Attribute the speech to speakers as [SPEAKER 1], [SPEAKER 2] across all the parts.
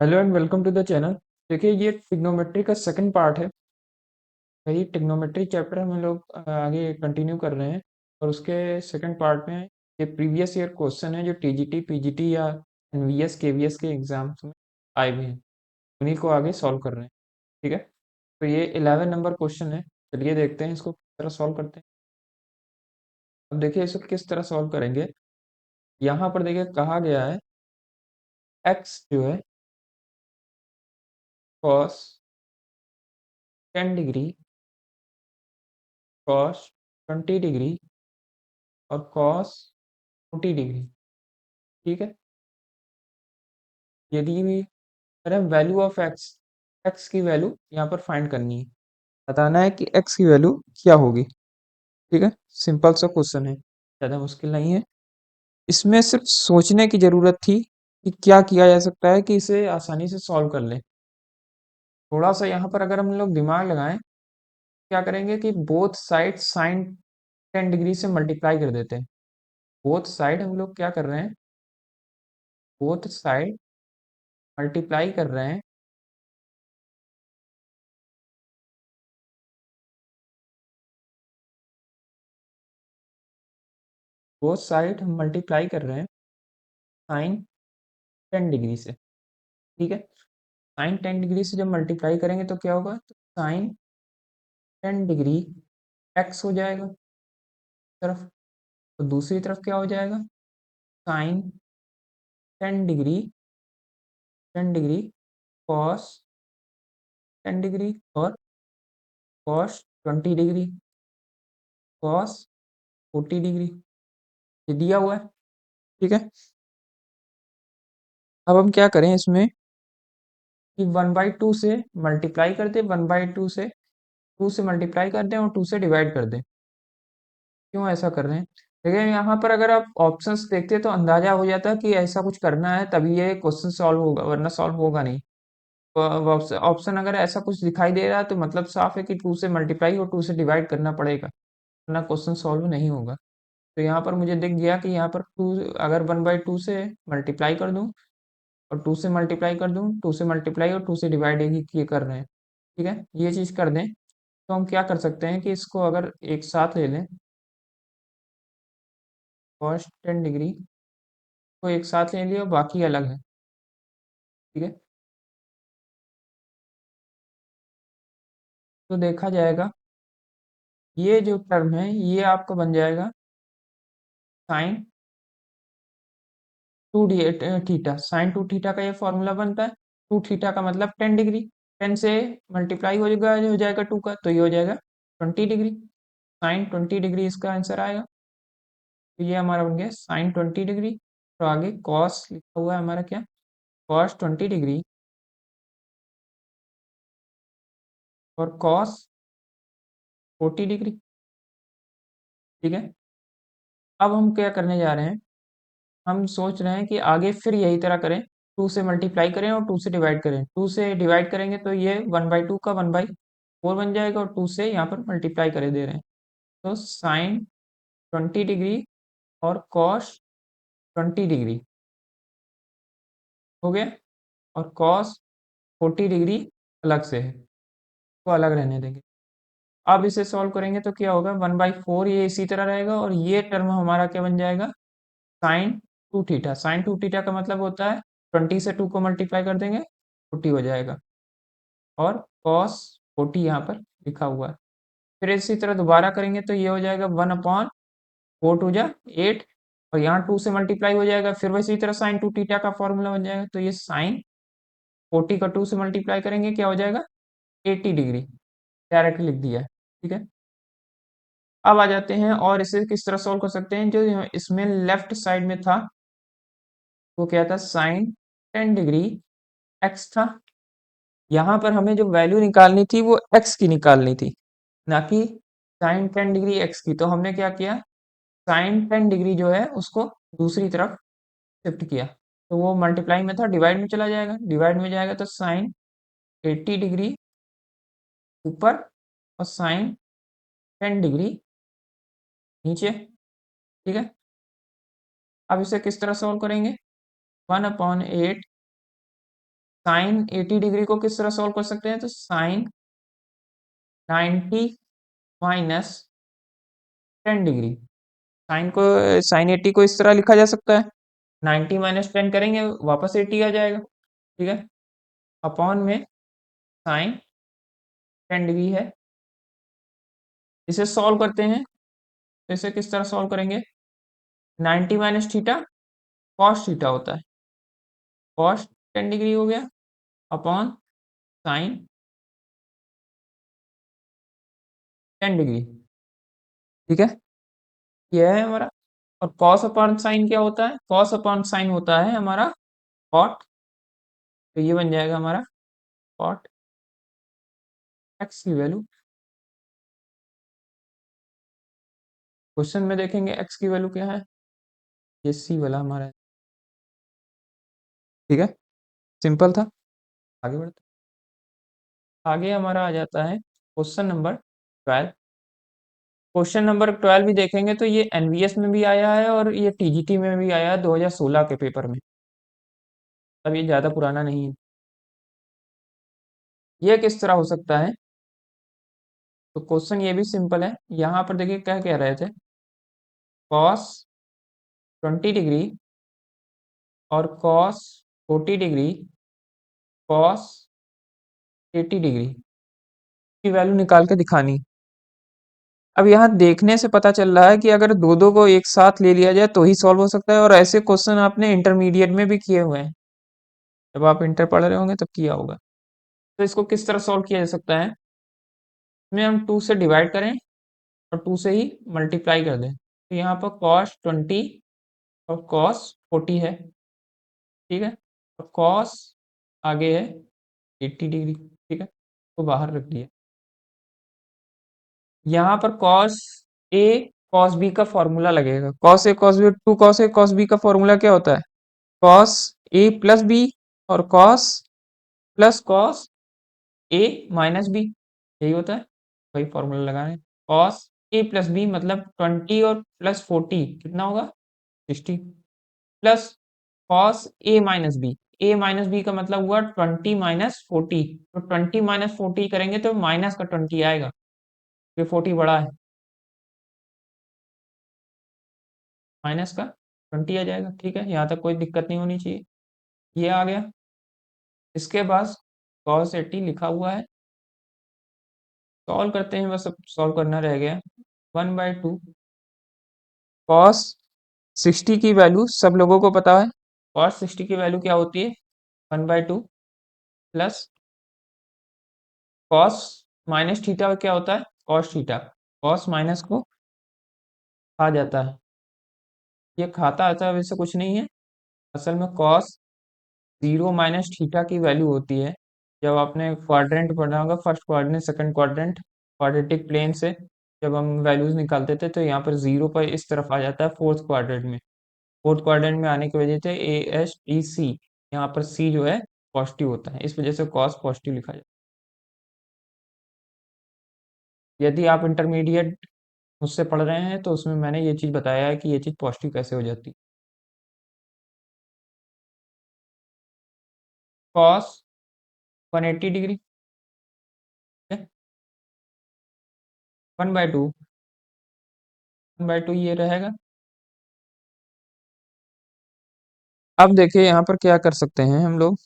[SPEAKER 1] Hello and welcome to the channel. देखिए, ये trigonometry का सेकंड पार्ट है। वही ट्रिग्नोमेट्री चैप्टर हम लोग आगे कंटिन्यू कर रहे हैं। और उसके सेकंड पार्ट में ये प्रीवियस ईयर क्वेश्चन है जो टीजीटी पीजीटी या एनवीएस केवीएस के एग्जाम्स में आए हुए हैं, उन्हीं को आगे सॉल्व कर रहे हैं। ठीक है, तो ये 11 नंबर क्वेश्चन है। चलिए देखते हैं इसको किस तरह सॉल्व करते हैं। अब देखिए इसको किस तरह सॉल्व करेंगे। यहाँ पर देखिए कहा गया है एक्स जो है कॉस 10 डिग्री, कॉस 20 डिग्री और कॉस 40 डिग्री। ठीक है, यदि भी अरे वैल्यू ऑफ एक्स, एक्स की वैल्यू यहाँ पर फाइंड करनी है। बताना है कि एक्स की वैल्यू क्या होगी। ठीक है, सिंपल सा क्वेश्चन है, ज़्यादा मुश्किल नहीं है। इसमें सिर्फ सोचने की ज़रूरत थी कि क्या किया जा सकता है कि इसे आसानी से सॉल्व कर लें। थोड़ा सा यहाँ पर अगर हम लोग दिमाग लगाएं, क्या करेंगे कि बोथ साइड साइन 10 डिग्री से मल्टीप्लाई कर देते हैं। बोथ साइड हम लोग क्या कर रहे हैं, बोथ साइड मल्टीप्लाई कर रहे हैं। बोथ साइड हम मल्टीप्लाई कर रहे हैं साइन 10 डिग्री से। ठीक है, साइन 10 डिग्री से जब मल्टीप्लाई करेंगे तो क्या होगा, तो साइन 10 डिग्री एक्स हो जाएगा तरफ। तो दूसरी तरफ क्या हो जाएगा, sine 10 degree, 10 degree cos 10 degree और कॉस 20 डिग्री, कॉस 40 डिग्री। ये दिया हुआ है। ठीक है, अब हम क्या करें इसमें कि 1/2 से मल्टीप्लाई कर दें, 1/2 से 2 से मल्टीप्लाई कर दें और 2 से डिवाइड कर दें। क्यों ऐसा कर रहे हैं, देखिए यहाँ पर अगर आप ऑप्शंस देखते हैं तो अंदाजा हो जाता है कि ऐसा कुछ करना है तभी ये क्वेश्चन सॉल्व होगा, वरना सॉल्व होगा नहीं। तो ऑप्शन अगर ऐसा कुछ दिखाई दे रहा है तो मतलब साफ है कि 2 से मल्टीप्लाई और 2 से डिवाइड करना पड़ेगा, वरना क्वेश्चन सॉल्व नहीं होगा। तो यहाँ पर मुझे दिख गया कि यहाँ पर 2, अगर 1/2 से मल्टीप्लाई कर दूं और 2 से मल्टीप्लाई कर दूं, 2 से मल्टीप्लाई और 2 से डिवाइड ये कर रहे हैं। ठीक है, ये चीज़ कर दें तो हम क्या कर सकते हैं कि इसको अगर एक साथ ले लें, कॉस 10 डिग्री को एक साथ ले लिया, बाकी अलग है। ठीक है, तो देखा जाएगा ये जो टर्म है ये आपका बन जाएगा साइन 2 थीटा। साइन 2 थीटा का ये फॉर्मूला बनता है। 2 थीटा का मतलब 10 डिग्री, 10 से मल्टीप्लाई हो जाएगा 2 का, तो ये हो जाएगा 20 डिग्री। साइन 20 डिग्री इसका आंसर आएगा। तो ये हमारा बन गया साइन 20 डिग्री। तो आगे कॉस लिखा हुआ है हमारा क्या, कॉस 20 डिग्री और कॉस 40 डिग्री। ठीक है, अब हम क्या करने जा रहे हैं, हम सोच रहे हैं कि आगे फिर यही तरह करें, 2 से मल्टीप्लाई करें और 2 से डिवाइड करें। 2 से डिवाइड करेंगे तो ये 1/2 का 1/4 बन जाएगा और 2 से यहाँ पर मल्टीप्लाई करे दे रहे हैं। तो साइन 20 डिग्री और कॉस 20 डिग्री हो गया, और कॉस 40 डिग्री अलग से है, तो अलग रहने देंगे। अब इसे सॉल्व करेंगे तो क्या होगा, 1/4 ये इसी तरह रहेगा और ये टर्म हमारा क्या बन जाएगा, साइन 2 थीटा। साइन 2 थीटा का मतलब होता है 20 से 2 को मल्टीप्लाई कर देंगे, 40 हो जाएगा, और कॉस 40 यहाँ पर लिखा हुआ है। फिर इसी तरह दोबारा करेंगे तो ये हो जाएगा 1/4 और यहाँ 2 से मल्टीप्लाई हो जाएगा, फिर वैसे ही तरह साइन 2 थीटा का फॉर्मूला बन जाएगा। तो ये साइन 40 का 2 से मल्टीप्लाई करेंगे क्या हो जाएगा, 80 डिग्री। डायरेक्ट लिख दिया है। ठीक है, अब आ जाते हैं और इसे किस तरह सॉल्व कर सकते हैं। जो इसमें लेफ्ट साइड में था वो क्या था, साइन 10 डिग्री एक्स था। यहाँ पर हमें जो वैल्यू निकालनी थी वो एक्स की निकालनी थी, ना कि साइन 10 डिग्री एक्स की। तो हमने क्या किया, साइन 10 डिग्री जो है उसको दूसरी तरफ शिफ्ट किया। तो वो मल्टीप्लाई में था, डिवाइड में चला जाएगा, डिवाइड में जाएगा तो साइन 80 डिग्री ऊपर और साइन 10 डिग्री नीचे। ठीक है, अब इसे किस तरह सॉल्व करेंगे, 1/8 साइन 80 डिग्री को किस तरह सॉल्व कर सकते हैं, तो साइन 90 माइनस 10 डिग्री, साइन को, साइन 80 को इस तरह लिखा जा सकता है, 90 माइनस 10 करेंगे वापस 80 आ जाएगा, ठीक है, अपॉन में साइन 10 डिग्री है। इसे सॉल्व करते हैं, तो इसे किस तरह सॉल्व करेंगे, 90 माइनस थीटा कॉस थीटा होता है, कॉस 10 डिग्री हो गया अपॉन साइन 10 डिग्री, ठीक है, यह है हमारा। और कॉस अपॉन साइन क्या होता है, कॉस अपॉन साइन होता है हमारा कॉट, तो ये बन जाएगा हमारा कॉट एक्स की वैल्यू, क्वेश्चन में देखेंगे एक्स की वैल्यू क्या है, ये सी वाला हमारा है, ठीक है, सिंपल था। आगे बढ़ते, आगे हमारा आ जाता है क्वेश्चन नंबर 12। क्वेश्चन नंबर 12 भी देखेंगे तो ये एनवीएस में भी आया है और ये टीजीटी में भी आया है 2016 के पेपर में, अब ये ज्यादा पुराना नहीं है। ये किस तरह हो सकता है, तो क्वेश्चन ये भी सिंपल है, यहाँ पर देखिए क्या कह रहे थे, कॉस 20 डिग्री और कॉस 40 डिग्री, कॉस 80 डिग्री की वैल्यू निकाल के दिखानी। अब यहाँ देखने से पता चल रहा है कि अगर दो दो को एक साथ ले लिया जाए तो ही सॉल्व हो सकता है, और ऐसे क्वेश्चन आपने इंटरमीडिएट में भी किए हुए हैं, जब आप इंटर पढ़ रहे होंगे तब किया होगा। तो इसको किस तरह सॉल्व किया जा सकता है, इसमें हम 2 से डिवाइड करें और 2 से ही मल्टीप्लाई कर दें, तो यहाँ पर कॉस 20 और कॉस 40 है, ठीक है, और कॉस आगे है 80 डिग्री, ठीक है, तो बाहर रख दिया। यहाँ पर कॉस ए कॉस बी का फॉर्मूला लगेगा, cos A cos B, two cos A cos B का फॉर्मूला क्या होता है, कॉस ए प्लस बी और cos plus cos A minus B, यही होता है, वही फॉर्मूला लगा रहे हैं। कॉस ए प्लस बी मतलब 20 और प्लस 40 कितना होगा 60, plus cos A minus B, A minus B का मतलब हुआ 20 माइनस 40, तो 20 माइनस 40 करेंगे तो माइनस का 20 आएगा, ये 40 बड़ा है, माइनस का 20 आ जाएगा, ठीक है, यहाँ तक कोई दिक्कत नहीं होनी चाहिए, ये आ गया। इसके बाद कॉस 80 लिखा हुआ है, सॉल्व करते हैं, बस अब सॉल्व करना रह गया, 1/2 कॉस 60 की वैल्यू सब लोगों को पता है, कॉस 60 की वैल्यू क्या होती है, 1/2 प्लस कॉस माइनस थीटा क्या होता है, कॉस थीटा, कॉस माइनस को खा जाता है, ये खाता आता है वैसे कुछ नहीं है, असल में कॉस 0 माइनस थीटा की वैल्यू होती है, जब आपने क्वाड्रेंट पढ़ा होगा, first quadrant second quadrant, quadratic plane से जब हम वैल्यूज निकालते थे तो यहाँ पर 0 पर इस तरफ आ जाता है फोर्थ क्वाड्रेंट में, फोर्थ क्वाड्रेंट में आने की वजह से ए एस टी सी, यहाँ पर सी जो है पॉजिटिव होता है, इस वजह से कॉस पॉजिटिव लिखा जाता है। यदि आप इंटरमीडिएट मुझसे पढ़ रहे हैं तो उसमें मैंने ये चीज़ बताया है कि ये चीज़ पॉजिटिव कैसे हो जाती है। कॉस 180 डिग्री, 1/2, 1/2 ये रहेगा। अब देखिए यहाँ पर क्या कर सकते हैं हम लोग,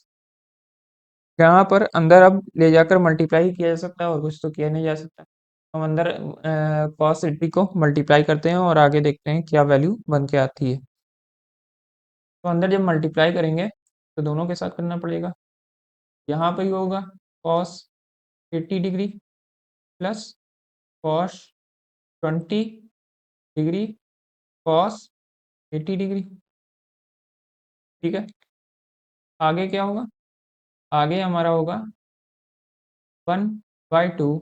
[SPEAKER 1] यहाँ पर अंदर अब ले जाकर मल्टीप्लाई किया जा सकता है, और कुछ तो किया नहीं जा सकता, हम अंदर कॉस 80 को मल्टीप्लाई करते हैं और आगे देखते हैं क्या वैल्यू बन के आती है। तो अंदर जब मल्टीप्लाई करेंगे तो दोनों के साथ करना पड़ेगा, यहाँ पर ही होगा cos 80 degree plus cos 20 degree cos 80 degree, ठीक है, आगे क्या होगा, आगे हमारा होगा 1/2,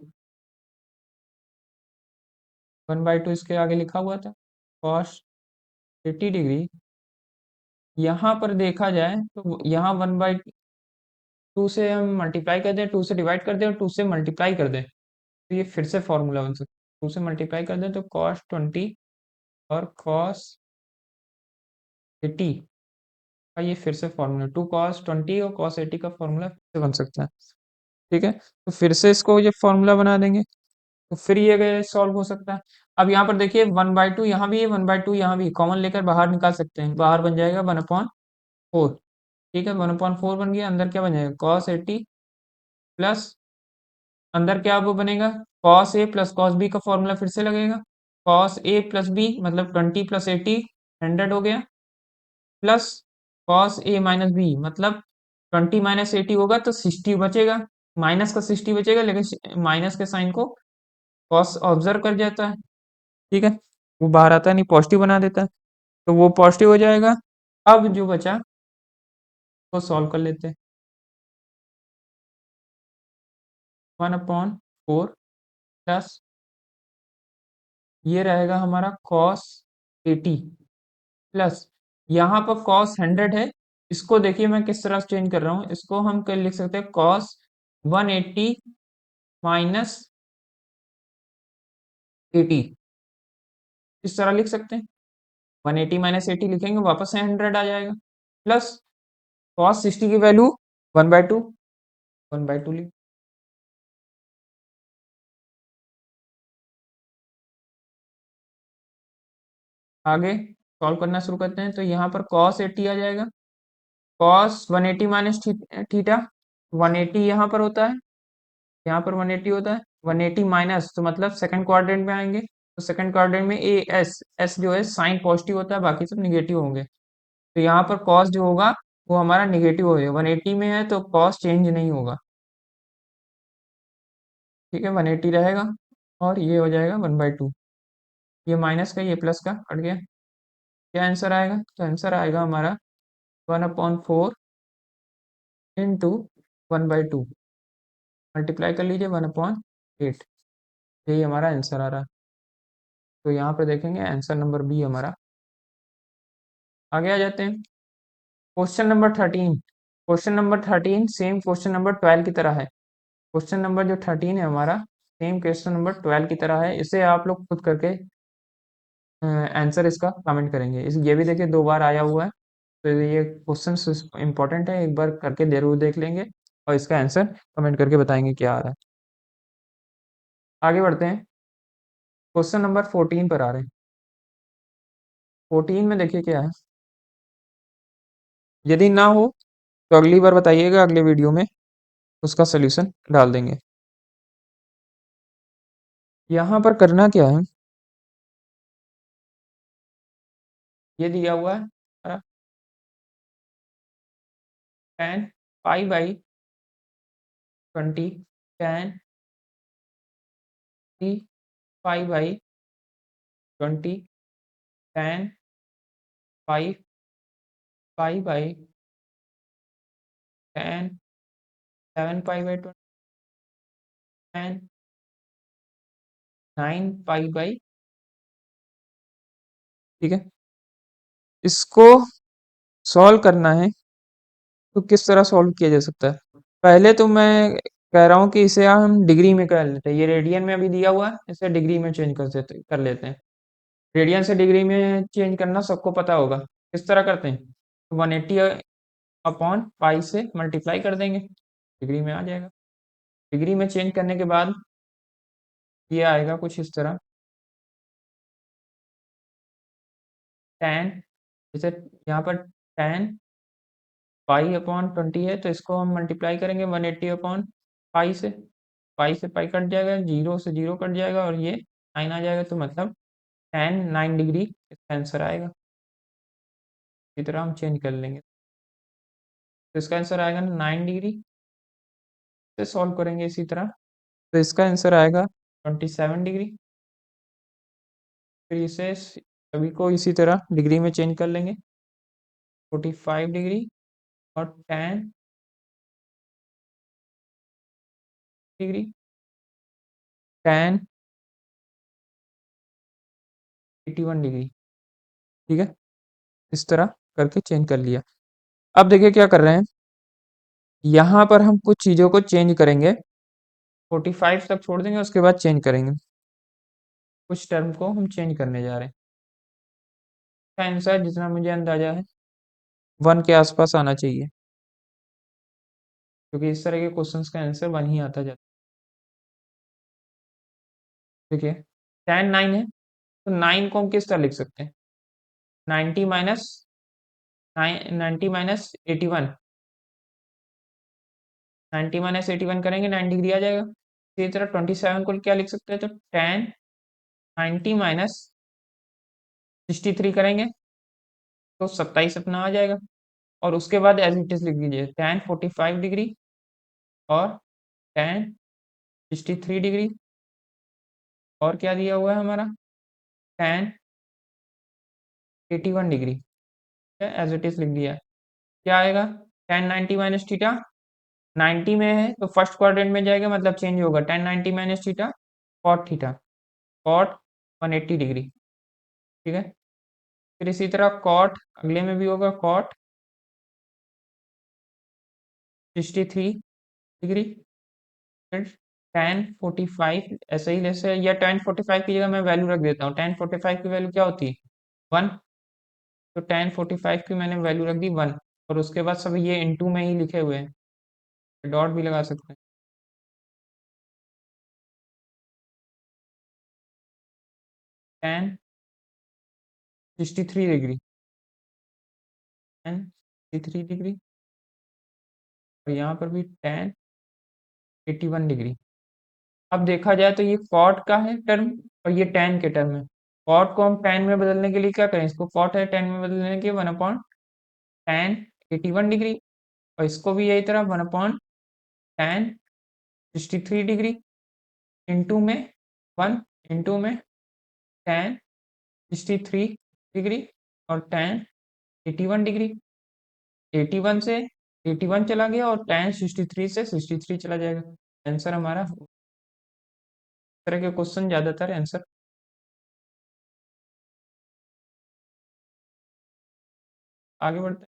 [SPEAKER 1] 1/2 इसके आगे लिखा हुआ था कॉस 80 डिग्री, यहाँ पर देखा जाए तो यहाँ 1/2 से हम मल्टीप्लाई कर दें, 2 से डिवाइड कर दें और 2 से मल्टीप्लाई कर दें, तो ये फिर से फॉर्मूला बन सकता है, 2 से मल्टीप्लाई कर दें तो कॉस 20 और कॉस 80 ये फिर से फॉर्मूला 2 cos 20 और cos 80 का फॉर्मूला फिर से बन सकता है। ठीक है, तो फिर से इसको ये फॉर्मूला बना देंगे, तो फिर ये सॉल्व हो सकता है। अब यहाँ पर देखिए 1/2 यहाँ भी है, 1/2 यहाँ भी, कॉमन लेकर बाहर निकाल सकते हैं, बाहर बन जाएगा 1/4। ठीक है, 1/4 बन गया, अंदर क्या बन जाएगा cos 80 प्लस, अंदर क्या वो बनेगा cos A plus cos B का फॉर्मूला फिर से लगेगा, cos A+B मतलब 20 + 80 100 हो गया, प्लस cos A - B मतलब 20 - 80 होगा तो 60 बचेगा, माइनस का 60 बचेगा, लेकिन माइनस के साइन को कॉस ऑब्जर्व कर जाता है। ठीक है, वो बाहर आता नहीं, पॉजिटिव बना देता है, तो वो पॉजिटिव हो जाएगा। अब जो बचा वो सॉल्व कर लेते हैं। 1/4 प्लस ये रहेगा हमारा cos 80 प्लस यहाँ पर cos 100 है, इसको देखिए मैं किस तरह चेंज कर रहा हूँ, इसको हम कर लिख सकते हैं cos 180 माइनस 80, इस तरह लिख सकते हैं। 180 - 80 लिखेंगे, वापस से 100 आ जाएगा, प्लस cos 60 की वैल्यू 1/2, 1/2 लिख। आगे सॉल्व करना शुरू करते हैं, तो यहाँ पर cos 80 आ जाएगा, cos 180 माइनस थीटा, 180 यहाँ पर होता है, यहाँ पर 180 होता है, 180 माइनस तो मतलब सेकंड क्वाड्रेंट में आएंगे, तो सेकंड क्वाड्रेंट में एस जो है साइन पॉजिटिव होता है, बाकी सब निगेटिव होंगे, तो यहाँ पर cos जो होगा वो हमारा निगेटिव होगा, 180 में है तो cos चेंज नहीं होगा। ठीक है, 180 रहेगा, और ये हो जाएगा 1/2, ये माइनस का ये प्लस का कट गया। क्या आंसर आएगा, तो आंसर आएगा हमारा 1/4 इंटू 1/2, मल्टीप्लाई कर लीजिए 1/8, यही हमारा आंसर आ रहा है। तो यहाँ पे देखेंगे आंसर नंबर बी हमारा। आगे आ जाते हैं, question number 13 same question number 12 की तरह है। क्वेश्चन नंबर जो 13 है हमारा, सेम क्वेश्चन नंबर 12 की तरह है, इसे आप लोग खुद करके आंसर इसका कमेंट करेंगे। इस ये भी देखिए 2 बार आया हुआ है, तो ये क्वेश्चन इंपॉर्टेंट है, एक बार करके जरूर देख लेंगे और इसका आंसर कमेंट करके बताएंगे क्या आ रहा है। आगे बढ़ते हैं, क्वेश्चन नंबर 14 पर आ रहे हैं। 14 में देखिए क्या है, यदि ना हो तो अगली बार बताइएगा, अगले वीडियो में उसका सोल्यूशन डाल देंगे। यहाँ पर करना क्या है, ये दिया हुआ है tan π/20 tan π/20 tan π/tan 7 π/20 tan 9 π/, ठीक है, इसको सॉल्व करना है, तो किस तरह सॉल्व किया जा सकता है। पहले तो मैं कह रहा हूँ कि इसे हम डिग्री में कर लेते हैं, ये रेडियन में अभी दिया हुआ है, इसे डिग्री में चेंज कर लेते हैं। रेडियन से डिग्री में चेंज करना सबको पता होगा, किस तरह करते हैं, 180/π से मल्टीप्लाई कर देंगे, डिग्री में आ जाएगा। डिग्री में चेंज करने के बाद ये आएगा कुछ इस तरह, tan, जैसे यहाँ पर tan π/20 है, तो इसको हम मल्टीप्लाई करेंगे 180/π से, पाई से पाई कट जाएगा, जीरो से जीरो कट जाएगा, और ये 9 आ जाएगा, तो मतलब tan 9 डिग्री इसका आंसर आएगा। इसी तरह हम चेंज कर लेंगे, तो इसका आंसर आएगा 9 डिग्री, से सॉल्व करेंगे इसी तरह, तो इसका आंसर आएगा 27 डिग्री। फिर इसे सभी को इसी तरह डिग्री में चेंज कर लेंगे, 45 डिग्री और tan डिग्री, tan 81 डिग्री। ठीक है, इस तरह करके चेंज कर लिया। अब देखिए क्या कर रहे हैं, यहाँ पर हम कुछ चीज़ों को चेंज करेंगे, 45 तक छोड़ देंगे, उसके बाद चेंज करेंगे, कुछ टर्म को हम चेंज करने जा रहे हैं। इसका आंसर जितना मुझे अंदाजा है वन के आसपास आना चाहिए, क्योंकि इस तरह के क्वेश्चंस का आंसर वन ही आता जाता है। ठीक है, tan 9 है, तो 9 को हम किस तरह लिख सकते हैं? 90 माइनस 90 माइनस 81, 90 माइनस 81 करेंगे 9 डिग्री आ जाएगा। इसी तरह 27 को क्या लिख सकते हैं? तो tan 90 माइनस 63 करेंगे तो 27 अपना आ जाएगा। और उसके बाद एज इट इज लिख दीजिए tan 45 डिग्री और tan 63 डिग्री, और क्या दिया हुआ है हमारा? tan 81 degree, as it is लिख दिया है। क्या आएगा? tan 90 माइनस थीटा, 90 में है तो फर्स्ट क्वाड्रेंट में जाएगा, मतलब चेंज होगा। tan 90 minus theta cot theta, cot 180 degree. ठीक है, फिर इसी तरह cot अगले में भी होगा, cot 63 डिग्री। फिर tan 45 ऐसे ही जैसे, या tan 45 की जगह मैं वैल्यू रख देता हूँ। tan 45 की वैल्यू क्या होती है? 1। तो tan 45 की मैंने वैल्यू रख दी 1, और उसके बाद सब ये इनटू में ही लिखे हुए हैं, डॉट भी लगा सकते हैं। tan 63 डिग्री, tan 63 डिग्री, और यहाँ पर भी tan 81 डिग्री। अब देखा जाए तो ये कॉट का है टर्म, और ये tan के टर्म है। कॉट को हम tan में बदलने के लिए क्या करें? इसको कॉट है tan में बदलने के 1 अपॉन tan 81 डिग्री, और इसको भी यही तरह 1 अपॉन tan 63 डिग्री, इंटू में 1, इंटू में tan 63 डिग्री और tan 81 डिग्री। 81 से 81 चला गया और tan 63 से 63 चला जाएगा। आंसर हमारा इस तरह के क्वेश्चन ज्यादातर आंसर। आगे बढ़ते हैं।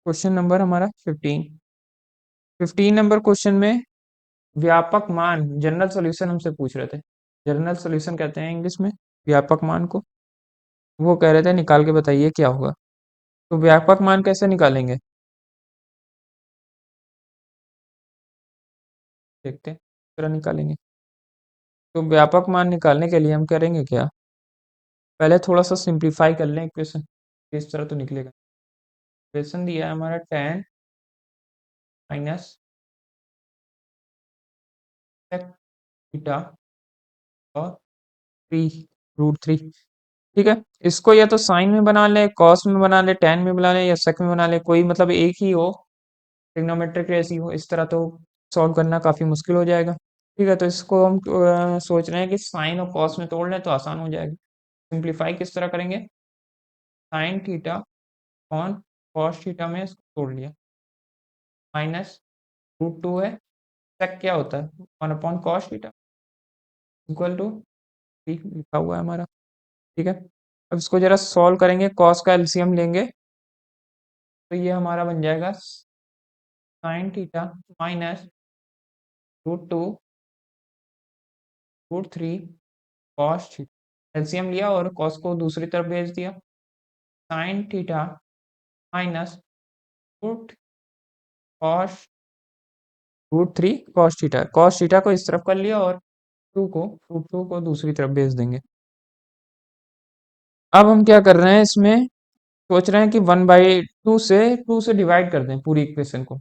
[SPEAKER 1] क्वेश्चन नंबर हमारा 15। 15 नंबर क्वेश्चन में व्यापक मान जनरल सॉल्यूशन हमसे पूछ रहे थे। जनरल सॉल्यूशन कहते हैं इंग्लिश में व्यापक मान को। वो कह रहे थे निकाल के बताइए क्या होगा। तो व्यापक मान कैसे निकालेंगे, देखते हैं किस तरह निकालेंगे। तो व्यापक मान निकालने के लिए हम करेंगे क्या? पहले थोड़ा सा सिंप्लीफाई कर लें इक्वेशन, इस तरह तो निकलेगा। इक्वेशन दिया है हमारा tan माइनस थीटा और 3√3। ठीक है, इसको या तो साइन में बना ले, कॉस में बना ले, tan में बना ले, या सेक में बना ले, कोई मतलब एक ही हो, ट्रिग्नोमेट्रिक रेसी हो, इस तरह तो सॉल्व करना काफी मुश्किल हो जाएगा। ठीक है, तो इसको हम सोच रहे हैं कि साइन और कॉस में तोड़ लें तो आसान हो जाएगा। सिंप्लीफाई किस तरह करेंगे? Sine theta on cos theta में इसको तोड़ लिया, -√2 है, सेक क्या होता है? 1 upon cos theta, equal to 3 लिखा हुआ है हमारा। ठीक है, अब इसको जरा सॉल्व करेंगे, कॉस का एलसीएम लेंगे तो ये हमारा बन जाएगा sine theta -√2 √3 cos theta. LCM लिया और कॉस को दूसरी तरफ भेज दिया। Sine theta -root cos √3 cos theta को इस तरफ कर लिया और √2 को दूसरी तरफ भेज देंगे। अब हम क्या कर रहे हैं इसमें, सोच रहे हैं कि 1/2 से डिवाइड कर दें पूरी इक्वेशन को।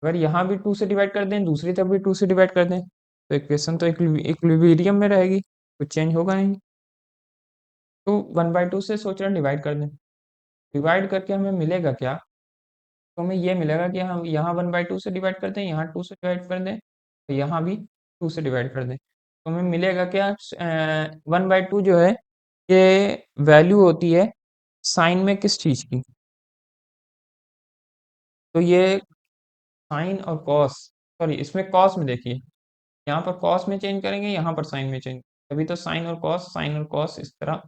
[SPEAKER 1] अगर यहाँ भी 2 से डिवाइड कर दें, दूसरी तरफ भी 2 से डिवाइड कर दें, तो इक्वेशन तो इक्विलिब्रियम में रहेगी, कुछ चेंज होगा नहीं। तो 1/2 से सोच रहे हैं डिवाइड कर दें। डिवाइड करके हमें मिलेगा क्या? तो हमें ये मिलेगा कि हम यहाँ 1/2 से डिवाइड कर दें, यहाँ 2 से डिवाइड कर दें, तो यहाँ भी 2 से डिवाइड कर दें, तो हमें मिलेगा क्या? 1/2 जो है ये वैल्यू होती है साइन में किस चीज़ की? तो ये साइन और कॉस, सॉरी इसमें कॉस में देखिए, यहाँ पर कॉस में चेंज करेंगे, यहाँ पर साइन में चेंज, तभी तो साइन और कॉस इस तरह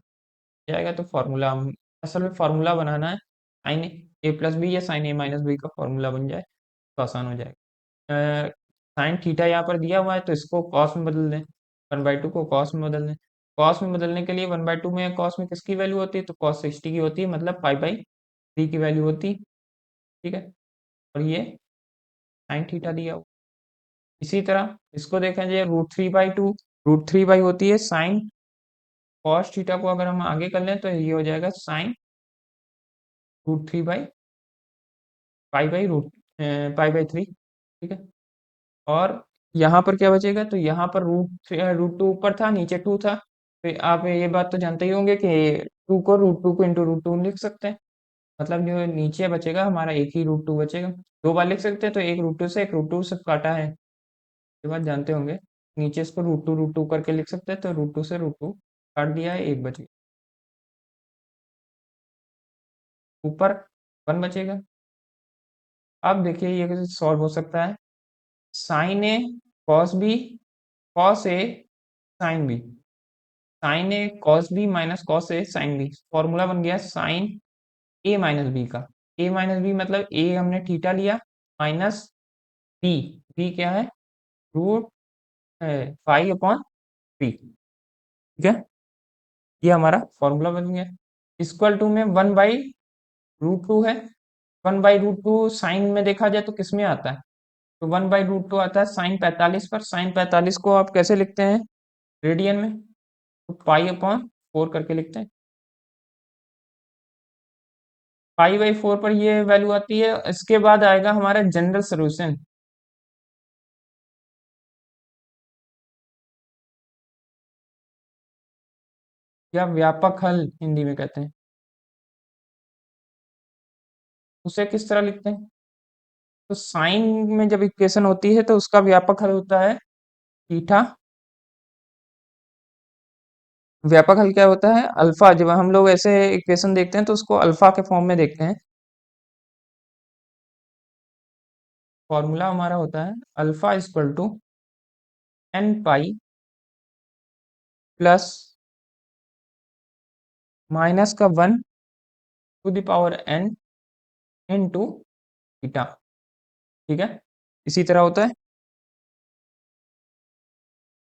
[SPEAKER 1] जाएगा। तो फार्मूला हम असल में फार्मूला बनाना है, साइन ए प्लस बी या साइन ए माइनस बी का फार्मूला बन जाए तो आसान हो जाएगा। साइन थीटा यहाँ पर दिया हुआ है तो इसको कॉस में बदल दें, 1/2 को कॉस में बदल दें, कॉस में बदलने के लिए 1/2 में कॉस में किसकी वैल्यू होती है, तो कॉस 60 की होती है, मतलब पाई/3 की वैल्यू होती है। ठीक है, और ये साइन थीटा दिया हुआ। इसी तरह इसको देखा जाए √3/2, √3 होती है साइन कॉस थीटा को अगर हम आगे कर लें तो ये हो जाएगा साइन √3 पाई/3। ठीक है, और यहाँ पर क्या बचेगा, तो यहाँ पर √2 ऊपर था, नीचे 2 था, तो आप ये बात तो जानते ही होंगे कि 2 को √2 को इंटू √2 लिख सकते हैं। मतलब जो नीचे बचेगा हमारा एक ही √2 बचेगा। दो बार लिख सकते हैं, तो एक √2 से एक √2 से काटा है, ये बात जानते होंगे। नीचे इसको √2 करके लिख सकते हैं, तो √2 से √2 काट दिया है, एक बच गया। ऊपर 1 बचेगा। अब देखिए ये कैसे सॉल्व हो सकता है। Sign A cos B, cos A sine B, sign A cos B minus cos A sine B, formula बन गया साइन ए माइनस बी का। ए माइनस बी मतलब ए हमने थीटा लिया, माइनस बी, बी क्या है, रूट 5/3। ठीक है, ये हमारा फॉर्मूला बन गया। इक्वल टू में 1/√2 है। 1/√2 साइन में देखा जाए तो किस में आता है, तो 1/√2 आता है साइन 45 पर। साइन 45 को आप कैसे लिखते हैं, रेडियन में, तो पाई/4 करके लिखते हैं। पाई/4 पर ये वैल्यू आती है। इसके बाद आएगा हमारा जनरल सोल्यूशन, या व्यापक हल हिंदी में कहते हैं। उसे किस तरह लिखते हैं, तो साइन में जब इक्वेशन होती है तो उसका व्यापक हल होता है थीटा। व्यापक हल क्या होता है, अल्फा। जब हम लोग ऐसे इक्वेशन देखते हैं तो उसको अल्फा के फॉर्म में देखते हैं। फॉर्मूला हमारा होता है alpha equal to n pi plus minus का 1 to the power n into theta. ठीक है, इसी तरह होता है।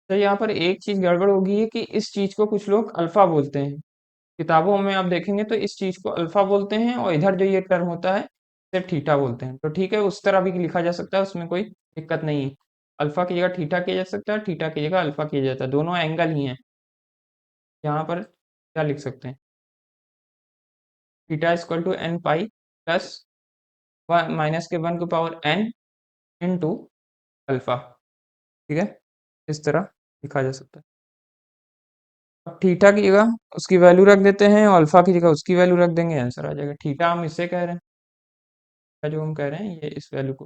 [SPEAKER 1] तो यहाँ पर एक चीज गड़बड़ होगी है कि इस चीज को कुछ लोग अल्फा बोलते हैं। किताबों में आप देखेंगे तो इस चीज को अल्फा बोलते हैं, और इधर जो ये टर्म होता है सिर्फ थीटा बोलते हैं। तो ठीक है, उस तरह भी लिखा जा सकता है, उसमें कोई दिक्कत नहीं है। अल्फा की जगह थीटा किया जा सकता है, थीटा की जगह अल्फा किया जाता है, दोनों एंगल ही हैं। यहाँ पर क्या लिख सकते हैं, theta equal to n pi plus minus के 1 की पावर एन इंटू अल्फा। ठीक है, इस तरह लिखा जा सकता है। अब थीटा की जगह उसकी वैल्यू रख देते हैं, और अल्फा की जगह उसकी वैल्यू रख देंगे, आंसर आ जाएगा। थीटा हम इससे कह रहे हैं, थीटा जो हम कह रहे हैं ये इस वैल्यू को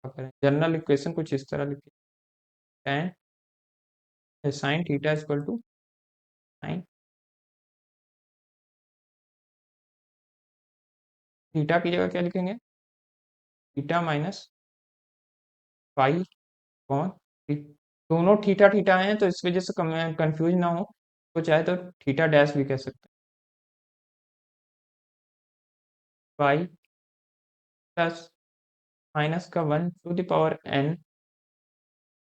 [SPEAKER 1] करें। जनरल इक्वेशन कुछ इस तरह लिखिए, tan sine theta equal to sine theta की जगह क्या लिखेंगे, थीटा माइनस पाई कॉन थी। दोनों थीटा थीटा हैं तो इस वजह से कंफ्यूज ना हो, तो चाहे तो थीटा डैश भी कह सकते हैं। पाई प्लस माइनस का 1 टू द पावर एन,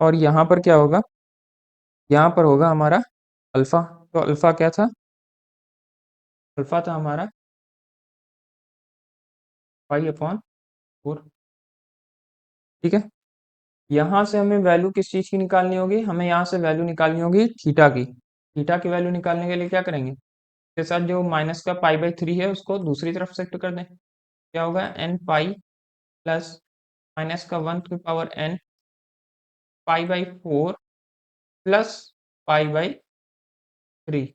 [SPEAKER 1] और यहाँ पर क्या होगा, यहाँ पर होगा हमारा अल्फा। तो अल्फा क्या था, अल्फा था हमारा पाई/4। ठीक है, यहाँ से हमें वैल्यू किस चीज़ की निकालनी होगी, हमें यहाँ से वैल्यू निकालनी होगी थीटा की। थीटा की वैल्यू निकालने के लिए क्या करेंगे, इसके साथ जो माइनस का पाई/3 है उसको दूसरी तरफ शिफ्ट कर दें। क्या होगा, एन पाई प्लस माइनस का 1 की पावर एन पाई/4 प्लस पाई/3।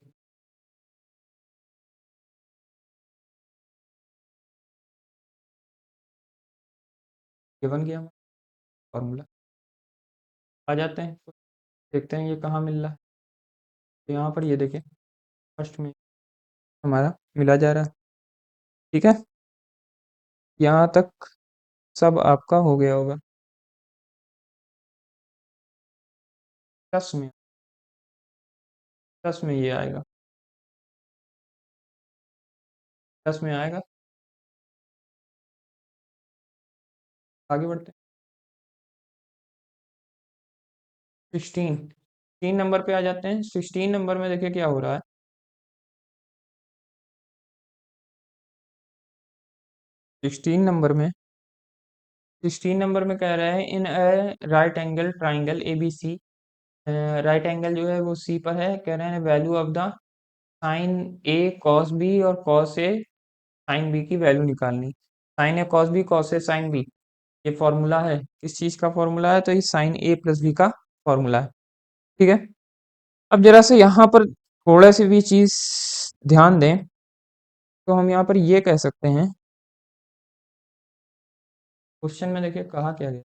[SPEAKER 1] ये बन गया फॉर्मूला। आ जाते हैं, देखते हैं ये कहाँ मिल रहा है। तो यहाँ पर ये देखें, फर्स्ट में हमारा मिला जा रहा है। ठीक है, यहाँ तक सब आपका हो गया होगा। 10 में, 10 में ये आएगा, 10 में आएगा। आगे बढ़ते हैं। 16 16 नंबर पे आ जाते हैं। 16 नंबर में देखिए क्या हो रहा है। 16 नंबर में कह रहा है in right angle triangle A B C. Right angle जो है वो सी पर है। कह रहे हैं value of the sine A cos B और कॉस ए साइन बी की वैल्यू निकालनी। Sine A cos B cos A sine B, ये फॉर्मूला है। किस चीज का फॉर्मूला है? तो ये साइन ए प्लस बी का फॉर्मूला है। ठीक है। अब जरा से यहाँ पर थोड़ा सी भी चीज ध्यान दें तो हम यहाँ पर ये कह सकते हैं, क्वेश्चन में देखिए कहा क्या गया।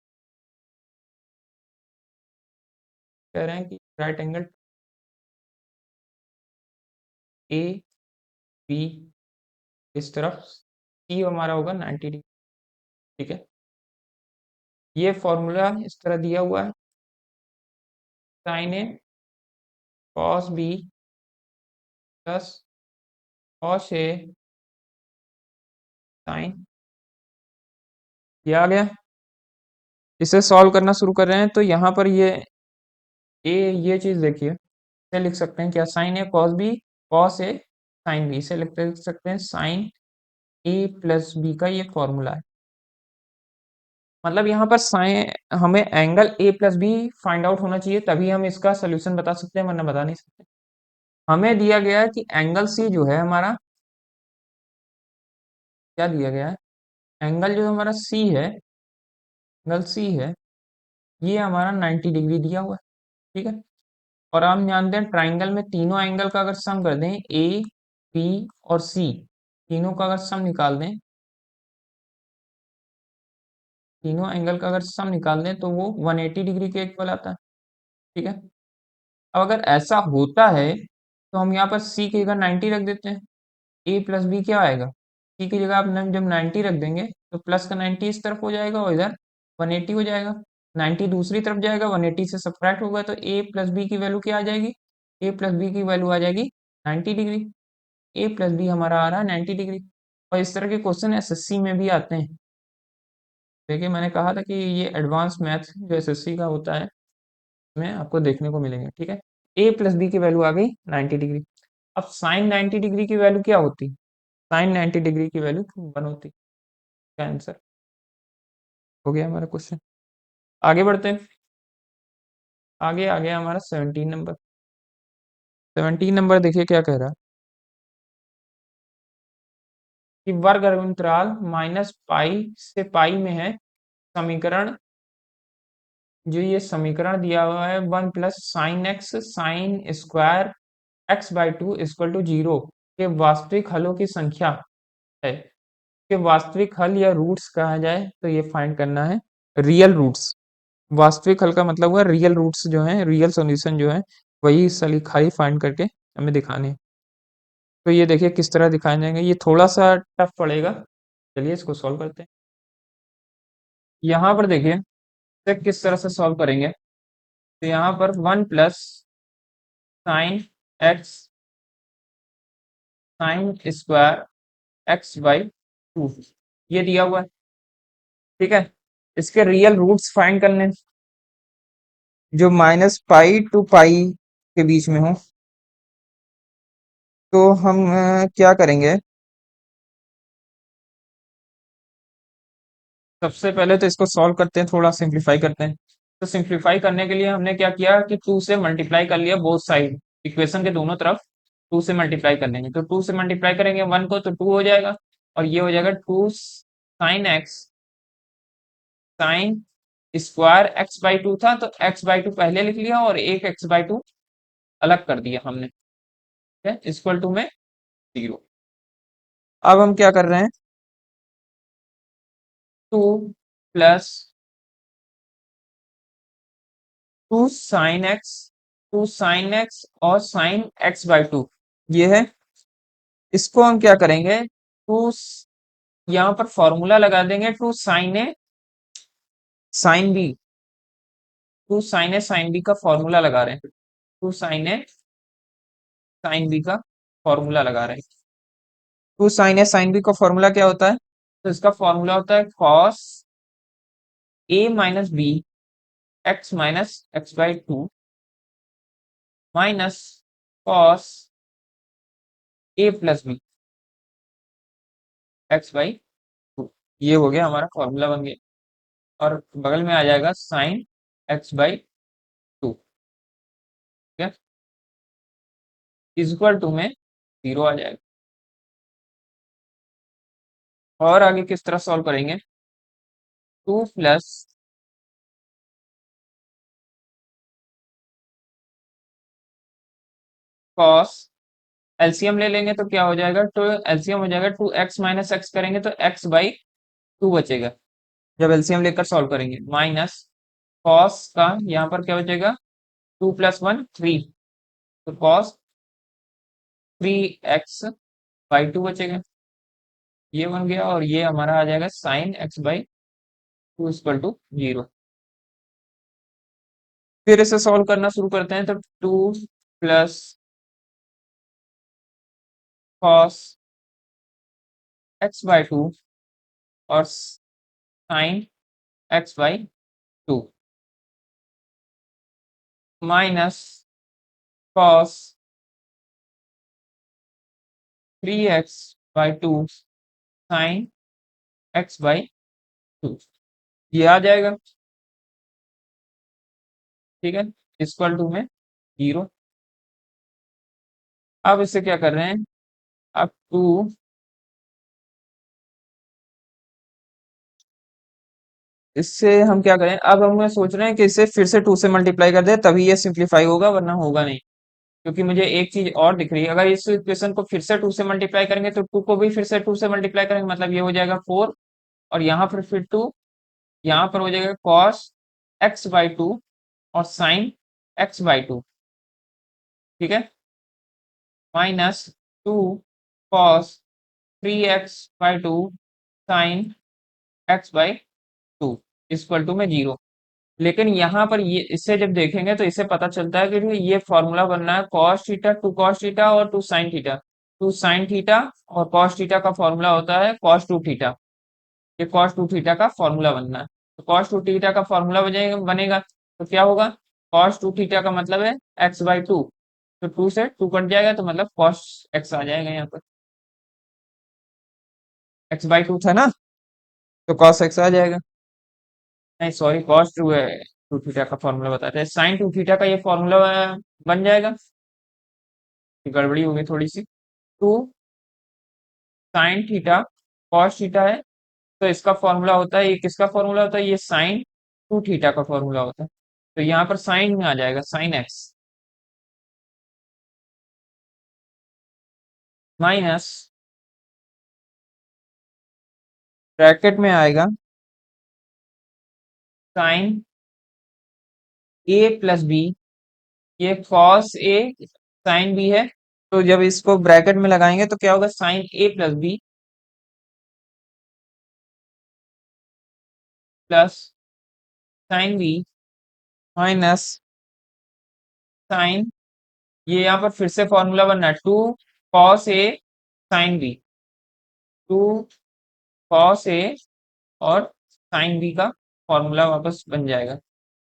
[SPEAKER 1] कह रहे हैं कि राइट एंगल ए बी इस तरफ सी हमारा होगा 90 डिग्री। ठीक है। ये फॉर्मूला इस तरह दिया हुआ है, sign A cos B plus cos A sign, ये आ गया। इसे सॉल्व करना शुरू कर रहे हैं तो यहाँ पर ए ये चीज देखिए, इसे लिख सकते हैं क्या, sign A cos B cos A sine B, इसे लिख सकते हैं साइन ए प्लस बी का ये फॉर्मूला है। मतलब यहाँ पर साइन, हमें angle A plus B find out होना चाहिए तभी हम इसका सोल्यूशन बता सकते हैं, वरना बता नहीं सकते। हमें दिया गया है कि एंगल सी जो है हमारा, क्या दिया गया है, एंगल जो हमारा सी है, एंगल सी है, ये हमारा 90 डिग्री दिया हुआ है। ठीक है। और हम जानते हैं ट्राइंगल में तीनों एंगल का अगर सम कर दें, ए बी और सी, तीनों का अगर सम निकाल दें, तीनों एंगल का अगर सम निकाल दें तो वो 180 डिग्री के इक्वल आता है। ठीक है। अब अगर ऐसा होता है तो हम यहाँ पर सी की जगह 90 रख देते हैं। ए प्लस बी क्या आएगा, सी की जगह आप जब 90 रख देंगे तो प्लस का 90 इस तरफ हो जाएगा और इधर 180 हो जाएगा। 90 दूसरी तरफ जाएगा, 180 से सब्ट्रैक्ट होगा तो ए प्लस बी की वैल्यू क्या आ जाएगी, ए प्लस बी की वैल्यू आ जाएगी 90 डिग्री। ए प्लस बी हमारा आ रहा है 90 डिग्री। और इस तरह के क्वेश्चन एसएससी में भी आते हैं। देखिए मैंने कहा था कि ये एडवांस मैथ्स जो एसएससी का होता है में आपको देखने को मिलेंगे। ठीक है। ए प्लस बी की वैल्यू आ गई 90 डिग्री। अब साइन 90 डिग्री की वैल्यू क्या होती, साइन 90 डिग्री की वैल्यू 1 होती। क्या आंसर हो गया हमारा क्वेश्चन। आगे बढ़ते हैं। आगे आ गया हमारा 17 नंबर। 17 नंबर देखिए क्या कह रहा है कि वर्ग अंतराल माइनस पाई से पाई में है समीकरण, जो ये समीकरण दिया हुआ है 1 plus sine x sine square x/2 = 0 के वास्तविक हलों की संख्या है। के वास्तविक हल या रूट्स कहा जाए तो ये फाइंड करना है, रियल रूट्स। वास्तविक हल का मतलब हुआ रियल रूट्स जो है, रियल सॉल्यूशन जो है, वही सलीखाई फाइंड करके हमें दिखाने हैं। तो ये देखिए किस तरह दिखाए जाएंगे, ये थोड़ा सा टफ पड़ेगा। चलिए इसको सॉल्व करते हैं। यहाँ पर देखिए इसे किस तरह से सॉल्व करेंगे। तो यहाँ पर 1 plus sine x sine square x/2 ये दिया हुआ है। ठीक है। इसके रियल रूट्स फाइंड करने हैं, जो -पाई टू पाई के बीच में हो। तो हम क्या करेंगे, सबसे पहले तो इसको सॉल्व करते हैं, थोड़ा सिंप्लीफाई करते हैं। तो सिंप्लीफाई करने के लिए हमने क्या किया कि 2 से मल्टीप्लाई कर लिया बोथ साइड, इक्वेशन के दोनों तरफ 2 से मल्टीप्लाई कर लेंगे। तो 2 से मल्टीप्लाई करेंगे 1 को तो 2 हो जाएगा, और ये हो जाएगा 2 sine x sine square x/2 था तो x/2 पहले लिख लिया और एक x/2 अलग कर दिया हमने। ठीक है, इक्वल टू में 0। अब हम क्या कर रहे हैं, 2 प्लस 2 साइन एक्स और साइन x/2 ये है। इसको हम क्या करेंगे, टू यहाँ पर फॉर्मूला लगा देंगे, 2 sine A sine B, 2 sine A sine B का फॉर्मूला लगा रहे हैं, 2 साइन ए साइन बी का फॉर्मूला लगा रहे हैं। 2 साइन ए साइन बी का फॉर्मूला क्या होता है, तो इसका फॉर्मूला होता है कॉस ए माइनस बी एक्स/2 minus cos A plus B X by two. ये हो गया, हमारा फॉर्मूला बन गया। और बगल में आ जाएगा साइन एक्स बाई टू। ठीक है, इक्वल टू में जीरो आ जाएगा। और आगे किस तरह सॉल्व करेंगे? टू प्लस कॉस, एलसीएम ले लेंगे तो क्या हो जाएगा? तो एलसीएम हो जाएगा, टू एक्स माइनस एक्स करेंगे तो एक्स बाई टू बचेगा जब एलसीएम लेकर सॉल्व करेंगे। माइनस कॉस का यहाँ पर क्या बचेगा? टू प्लस वन थ्री, तो cos three x by two बचेगा। ये बन गया, और ये हमारा आ जाएगा sine x by two equal to zero. फिर इसे सॉल्व करना शुरू करते हैं, तो two plus cos x by two और sine x by two minus cos three x by two sine x by two, ये आ जाएगा। ठीक है, इक्वल टू में जीरो। अब इसे क्या कर रहे हैं? अब टू, इससे हम क्या करें? अब हम सोच रहे हैं कि इसे फिर से टू से मल्टीप्लाई कर दे, तभी ये सिंप्लीफाई होगा, वरना होगा नहीं। क्योंकि मुझे एक चीज और दिख रही है, अगर इस इक्वेशन को फिर से टू से मल्टीप्लाई करेंगे तो टू को भी फिर से टू से मल्टीप्लाई करेंगे, मतलब ये हो जाएगा फोर। और यहाँ पर फिर टू, यहाँ पर हो जाएगा कॉस एक्स बाई टू और साइन एक्स बाई टू। ठीक है, minus two cos three x by two sine x by two equal to में जीरो। लेकिन यहाँ पर ये, इससे जब देखेंगे तो इससे पता चलता है कि ये फॉर्मूला बनना है cos theta, two cos theta और two sine theta. Two sine theta और कॉस थीटा का फॉर्मूला होता है कॉस टू थीटा। ये कॉस टू थीटा का फॉर्मूला बनना है, तो कॉस टू थीटा का फॉर्मूला बनेगा तो क्या होगा? कॉस टू थीटा का मतलब है एक्स बाई टू, तो टू से टू कट जाएगा तो मतलब कॉस एक्स आ जाएगा यहाँ पर। एक्स बाई टू था ना, तो कॉस एक्स आ जाएगा। नहीं सॉरी, कॉस टू है, टू थीटा का फॉर्मूला बताते हैं, साइन टू थीटा का ये फॉर्मूला बन जाएगा। ये गड़बड़ी होगी थोड़ी सी। Two sine theta cos theta है, तो इसका फॉर्मूला होता है, ये किसका फॉर्मूला होता है? ये साइन टू थीटा का फॉर्मूला होता है। तो यहाँ पर साइन में आ जाएगा साइन एक्स माइनस, ब्रैकेट में आएगा साइन ए प्लस बी। ये कॉस ए साइन बी है, तो जब इसको ब्रैकेट में लगाएंगे तो क्या होगा? Sine A plus B plus sine B minus sine, ये यहाँ पर फिर से फॉर्मूला बनना है two cos A sine B, two cos A और साइन बी का फॉर्मूला वापस बन जाएगा।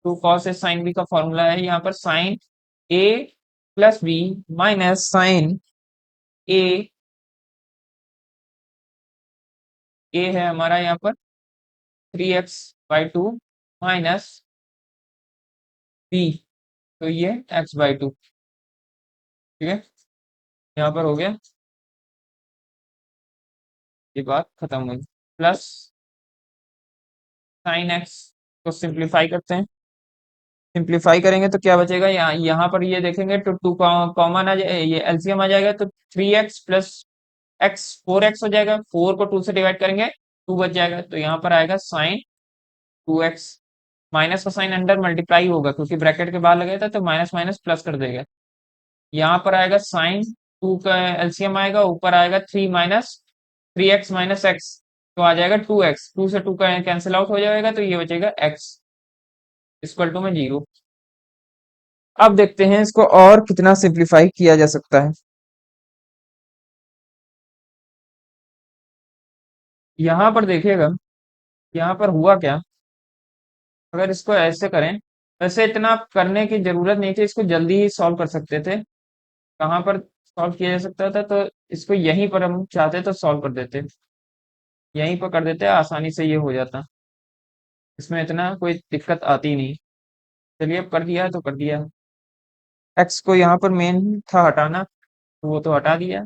[SPEAKER 1] Two cos A sine B का फॉर्मूला है यहाँ पर sine A plus B minus sine A, A है हमारा यहाँ पर three x by two minus B, तो ये एक्स बाई टू। ठीक है, यहाँ पर हो गया, ये बात खत्म हुई। प्लस साइन एक्स को सिंप्लीफाई करते हैं, सिंप्लीफाई करेंगे तो क्या बचेगा? यहाँ यहाँ पर ये देखेंगे तो टू कॉमन आ जाए, ये एलसीएम आ जाएगा, तो three x plus x four x हो जाएगा, फोर को टू से डिवाइड करेंगे टू बच जाएगा, तो यहाँ पर आएगा साइन टू एक्स। माइनस का साइन अंडर मल्टीप्लाई होगा क्योंकि ब्रैकेट के बाहर लगे था, तो माइनस माइनस प्लस कर देगा। यहाँ पर आएगा साइन टू का एलसीएम आएगा, ऊपर आएगा three minus three x minus x, तो आ जाएगा टू एक्स, टू से टू का कैंसिल आउट हो जाएगा, तो ये बचेगा एक्स इक्वल टू में जीरो। अब देखते हैं इसको और कितना सिंप्लीफाई किया जा सकता है। यहाँ पर देखिएगा, यहाँ पर हुआ क्या? अगर इसको ऐसे करें, वैसे इतना करने की जरूरत नहीं थी, इसको जल्दी ही सॉल्व कर सकते थे। कहाँ पर सॉल्व किया जा सकता था, तो इसको यहीं पर हम चाहते तो सॉल्व कर देते, यहीं पर कर देते, आसानी से ये हो जाता, इसमें इतना कोई दिक्कत आती नहीं। चलिए अब कर दिया है तो कर दिया। एक्स को यहाँ पर मेन था हटाना, तो वो तो हटा दिया।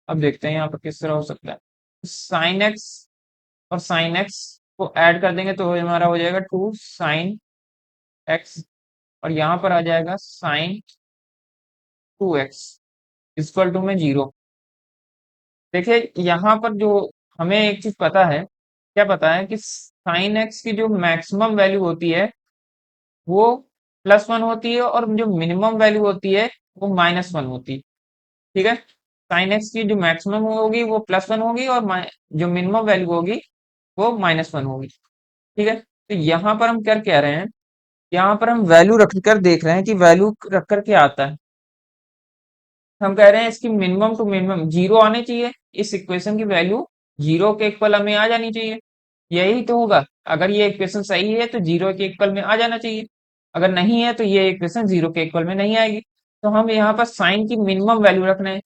[SPEAKER 1] अब देखते हैं यहाँ पर किस तरह हो सकता है। साइन एक्स और साइन एक्स को ऐड कर देंगे तो हमारा हो जाएगा 2 sin x, और यहाँ पर आ जाएगा sin 2x इक्वल टू में 0। देखिए यहाँ पर जो हमें एक चीज पता है, क्या पता है कि साइन एक्स की जो मैक्सिमम वैल्यू होती है वो +1 होती है, और जो मिनिमम वैल्यू होती है वो -1 होती है। ठीक है, साइन एक्स की जो मैक्सिमम होगी वो +1 होगी, और जो मिनिमम वैल्यू होगी वो -1 होगी। ठीक है, तो यहाँ पर हम कर क्या रहे हैं, यहाँ पर हम वैल्यू रख कर देख रहे हैं कि वैल्यू रख कर क्या आता है। हम कह रहे हैं इसकी मिनिमम टू मिनिमम 0 आने चाहिए, इस इक्वेशन की वैल्यू 0 के इक्वल हमें आ जानी चाहिए। यही तो होगा, अगर ये इक्वेशन सही है तो 0 के इक्वल में आ जाना चाहिए, अगर नहीं है तो ये इक्वेशन 0 के इक्वल में नहीं आएगी। तो हम यहाँ पर साइन की मिनिमम वैल्यू रख रहे हैं।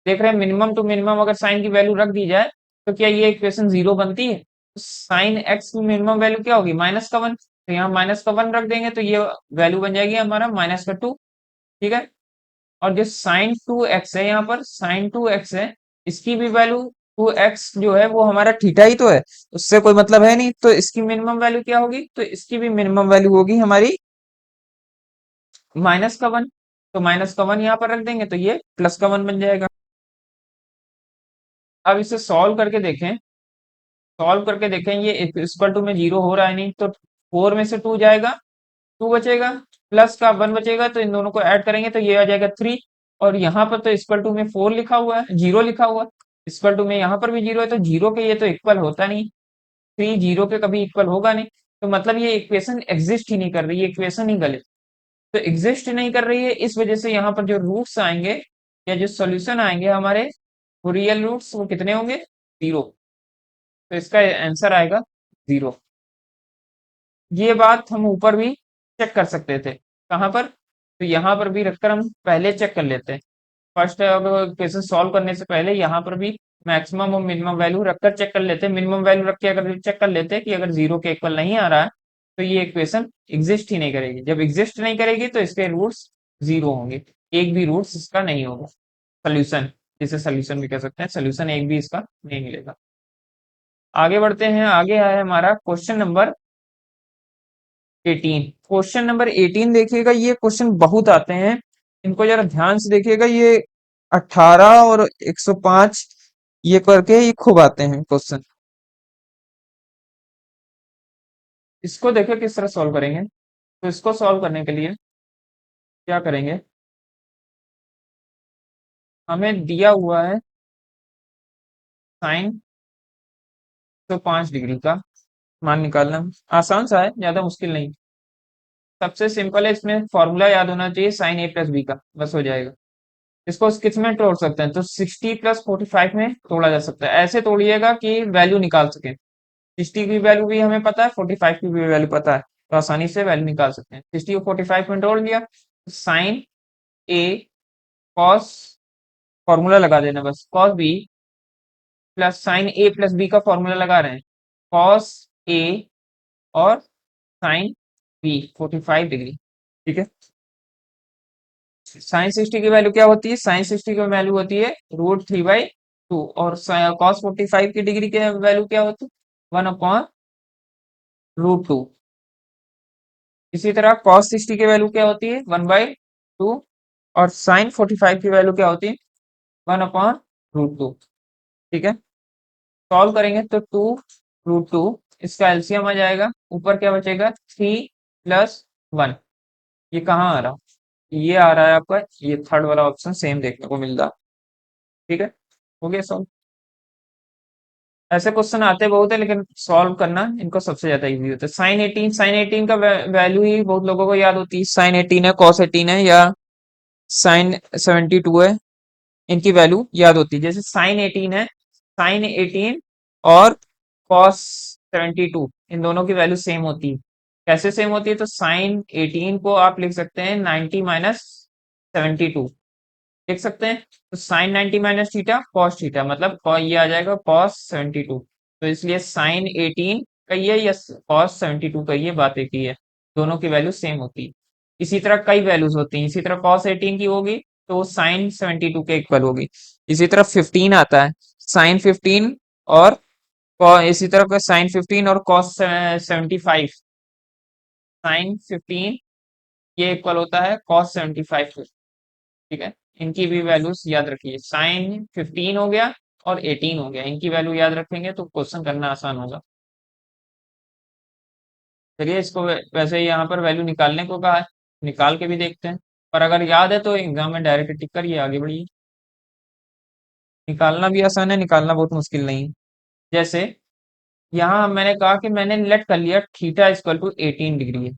[SPEAKER 1] देख रहे हैं मिनिमम टू मिनिमम अगर साइन की वैल्यू रख दी जाए तो क्या ये इक्वेशन 0 बनती है? साइन एक्स की मिनिमम वैल्यू क्या होगी, -1, तो यहाँ -1 रख देंगे तो ये वैल्यू बन जाएगी हमारा -2। ठीक है, और जो sin 2x है, यहाँ पर sin 2x है, इसकी भी वैल्यू 2x जो है वो हमारा थीटा ही तो है, उससे कोई मतलब है नहीं, तो इसकी मिनिमम वैल्यू क्या होगी, तो इसकी भी मिनिमम वैल्यू होगी हमारी -1। तो -1 यहाँ पर रख देंगे तो ये +1 बन जाएगा। अब इसे सॉल्व करके देखें ये इक्वल टू में 0 हो रहा है नहीं, तो 4 में से 2 जाएगा, 2 बचेगा, प्लस का 1 बचेगा, तो इन दोनों को ऐड करेंगे तो ये आ जाएगा 3। और यहाँ पर तो इक्वल टू में 4 लिखा हुआ है, 0 लिखा हुआ है, इक्वल टू में यहाँ पर भी 0 है, तो 0 के ये तो इक्वल होता नहीं, 3 0 के कभी इक्वल होगा नहीं। तो मतलब ये इक्वेशन एग्जिस्ट ही नहीं कर रही, ये इक्वेशन ही गलत, तो एग्जिस्ट नहीं कर रही है, इस वजह से यहाँ पर जो रूट्स आएंगे या जो सोल्यूशन आएंगे हमारे, वो रियल रूट्स वो कितने होंगे, 0। तो इसका आंसर आएगा 0। ये बात हम ऊपर भी चेक कर सकते थे, कहाँ पर, तो यहाँ पर भी रखकर हम पहले चेक कर लेते हैं। फर्स्ट अगर क्वेश्चन सॉल्व करने से पहले यहाँ पर भी मैक्सिमम और मिनिमम वैल्यू रखकर चेक कर लेते हैं। मिनिमम वैल्यू रख के अगर चेक कर लेते हैं कि अगर 0 के इक्वल नहीं आ रहा है तो ये इक्वेशन एग्जिस्ट ही नहीं करेगी। जब एग्जिस्ट नहीं करेगी तो इसके रूट्स 0 होंगे, एक भी रूट्स इसका नहीं होगा। सोल्यूशन, जिसे सोल्यूशन भी कह सकते हैं, सोल्यूशन एक भी इसका नहीं मिलेगा। आगे बढ़ते हैं, आगे है हमारा क्वेश्चन नंबर 18। क्वेश्चन नंबर 18 देखिएगा, ये क्वेश्चन बहुत आते हैं, इनको जरा ध्यान से देखिएगा। ये 18 और 105 ये करके ये खूब आते हैं क्वेश्चन। इसको देखिए किस तरह सॉल्व करेंगे। तो इसको सॉल्व करने के लिए क्या करेंगे, हमें दिया हुआ है साइन 105 डिग्री का मान निकालना। आसान सा है, ज्यादा मुश्किल नहीं। सबसे सिंपल है, इसमें फॉर्मूला याद होना चाहिए sin a + b का, बस हो जाएगा। इसको किस में तोड़ सकते हैं, तो 60 + 45 में तोड़ा जा सकता है। ऐसे तोड़िएगा कि वैल्यू निकाल सके, 60 की वैल्यू भी हमें पता है, 45 की भी वैल्यू पता है, तो आसानी से वैल्यू निकाल सकते हैं। 60 को 45 में तोड़ लिया, साइन ए कॉस, फॉर्मूला लगा देना बस, cos B plus sin a + b का फॉर्मूला लगा रहे हैं, कॉस ए और साइन बी 45 डिग्री। ठीक है, साइन 60 की वैल्यू क्या होती है, साइन 60 की वैल्यू होती है √3/2, और कॉस 45 की डिग्री की वैल्यू क्या होती है, 1/√2। इसी तरह कॉस 60 की वैल्यू क्या होती है, 1/2, और साइन 45 की वैल्यू क्या होती है, 1/√2। ठीक है, सॉल्व करेंगे तो 2√2, इसका एलसीएम आ जाएगा, ऊपर क्या बचेगा, 3 + 1। ये कहाँ आ रहा, ये आ रहा है आपका, ये थर्ड वाला ऑप्शन सेम देखने को मिल रहा। ठीक है, हो गया सॉल्व। ऐसे क्वेश्चन आते बहुत है, लेकिन सॉल्व करना इनको सबसे ज्यादा इजी होता है। साइन 18 का वैल्यू ही बहुत लोगों को याद होती है, sin 18 है, cos 18 है, या sin 72 है, इनकी वैल्यू याद होती है। जैसे sin 18 है, sin 18 और cos 72 इन दोनों की वैल्यू सेम होती है, कैसे सेम होती है? तो साइन 18 को आप लिख सकते हैं 90 माइनस 72 लिख सकते हैं। तो sine 90 minus theta cos theta, मतलब ये आ जाएगा कॉस 72। तो इसलिए साइन 18 का ये या कॉस 72 का ये बात एक ही है, दोनों की वैल्यू सेम होती है। इसी तरह कई वैल्यूज होती हैं, इसी तरह कॉस 18 की होगी तो साइन 72 के इक्वल होगी। इसी तरह 15 आता है, साइन 15 और इसी तरह का साइन 15 और कॉस 75, साइन 15 ये इक्वल होता है कॉस 75। ठीक है, इनकी भी वैल्यूज याद रखिए, साइन 15 हो गया और 18 हो गया, इनकी वैल्यू याद रखेंगे तो क्वेश्चन करना आसान होगा। चलिए इसको वैसे ही यहाँ पर वैल्यू निकालने को कहा है, निकाल के भी देखते हैं। और अगर याद है तो एग्जाम में डायरेक्ट टिक करिए, आगे बढ़िए। निकालना भी आसान है, निकालना बहुत मुश्किल नहीं है। जैसे यहाँ मैंने कहा कि मैंने लेट कर लिया थीटा इक्वल टू 18 डिग्री है,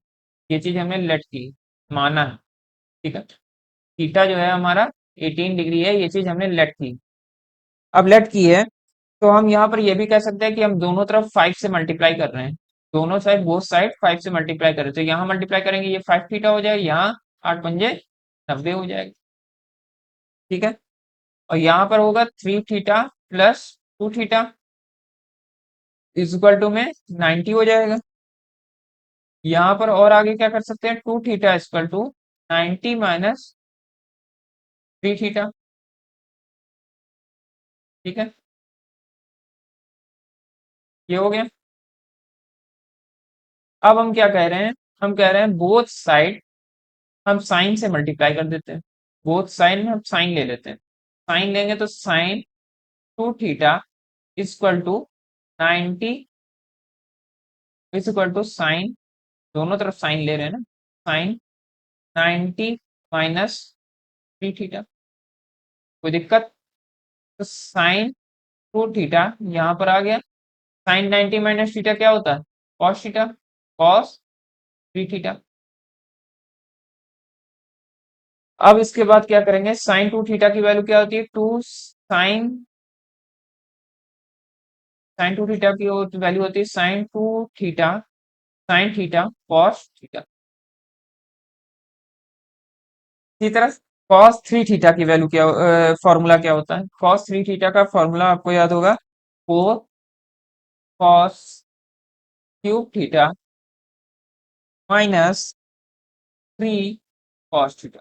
[SPEAKER 1] ये चीज हमने लेट की, माना है। ठीक है, थीटा जो है हमारा 18 डिग्री है, ये चीज हमने लेट की। अब लेट की है तो हम यहाँ पर ये भी कह सकते हैं कि हम दोनों तरफ 5 से मल्टीप्लाई कर रहे हैं, दोनों साइड बोथ साइड 5 से मल्टीप्लाई कर रहे हैं। तो यहाँ मल्टीप्लाई करेंगे ये 5 थीटा हो जाएगा, यहाँ 8 पंजे 90 हो जाएगा। ठीक है, और यहाँ पर होगा 3 theta plus 2 theta is equal to में 90 हो जाएगा। यहाँ पर और आगे क्या कर सकते हैं, 2 theta equal to 90 minus 3 theta. ठीक है, ये हो गया। अब हम क्या कह रहे हैं, हम कह रहे हैं बोथ साइड हम साइन से मल्टीप्लाई कर देते हैं, बोथ साइड में हम साइन ले लेते हैं। साइन लेंगे तो sine 2 theta equal to 90 equal to sine, दोनों तरफ साइन ले रहे हैं ना, साइन 90 माइनस 3 थीटा। कोई दिक्कत? तो साइन 2 थीटा यहाँ पर आ गया, साइन 90 माइनस थीटा क्या होता है, कॉस थीटा, कॉस 3 थीटा। अब इसके बाद क्या करेंगे, साइन 2 थीटा की वैल्यू क्या होती है, 2 साइन, साइन 2 थीटा की वैल्यू होती है sine 2 theta sine theta cos theta. इसी तरह कॉस 3 थीटा की वैल्यू क्या, फॉर्मूला क्या होता है, कॉस 3 थीटा का फॉर्मूला आपको याद होगा, 4 cos cube theta minus 3 cos theta.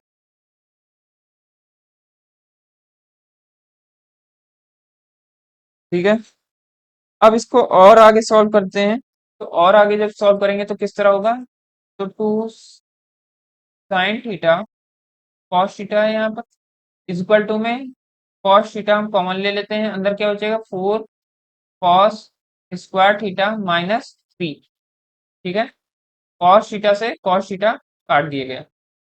[SPEAKER 1] ठीक है, अब इसको और आगे सॉल्व करते हैं। तो और आगे जब सॉल्व करेंगे तो किस तरह होगा, तो 2 साइन थीटा कॉस थीटा है यहाँ पर इज इक्वल टू में कॉस थीटा हम कॉमन ले लेते हैं, अंदर क्या बचेगा 4 कॉस स्क्वायर थीटा माइनस 3। ठीक है, कॉस थीटा से कॉस थीटा काट दिया गया,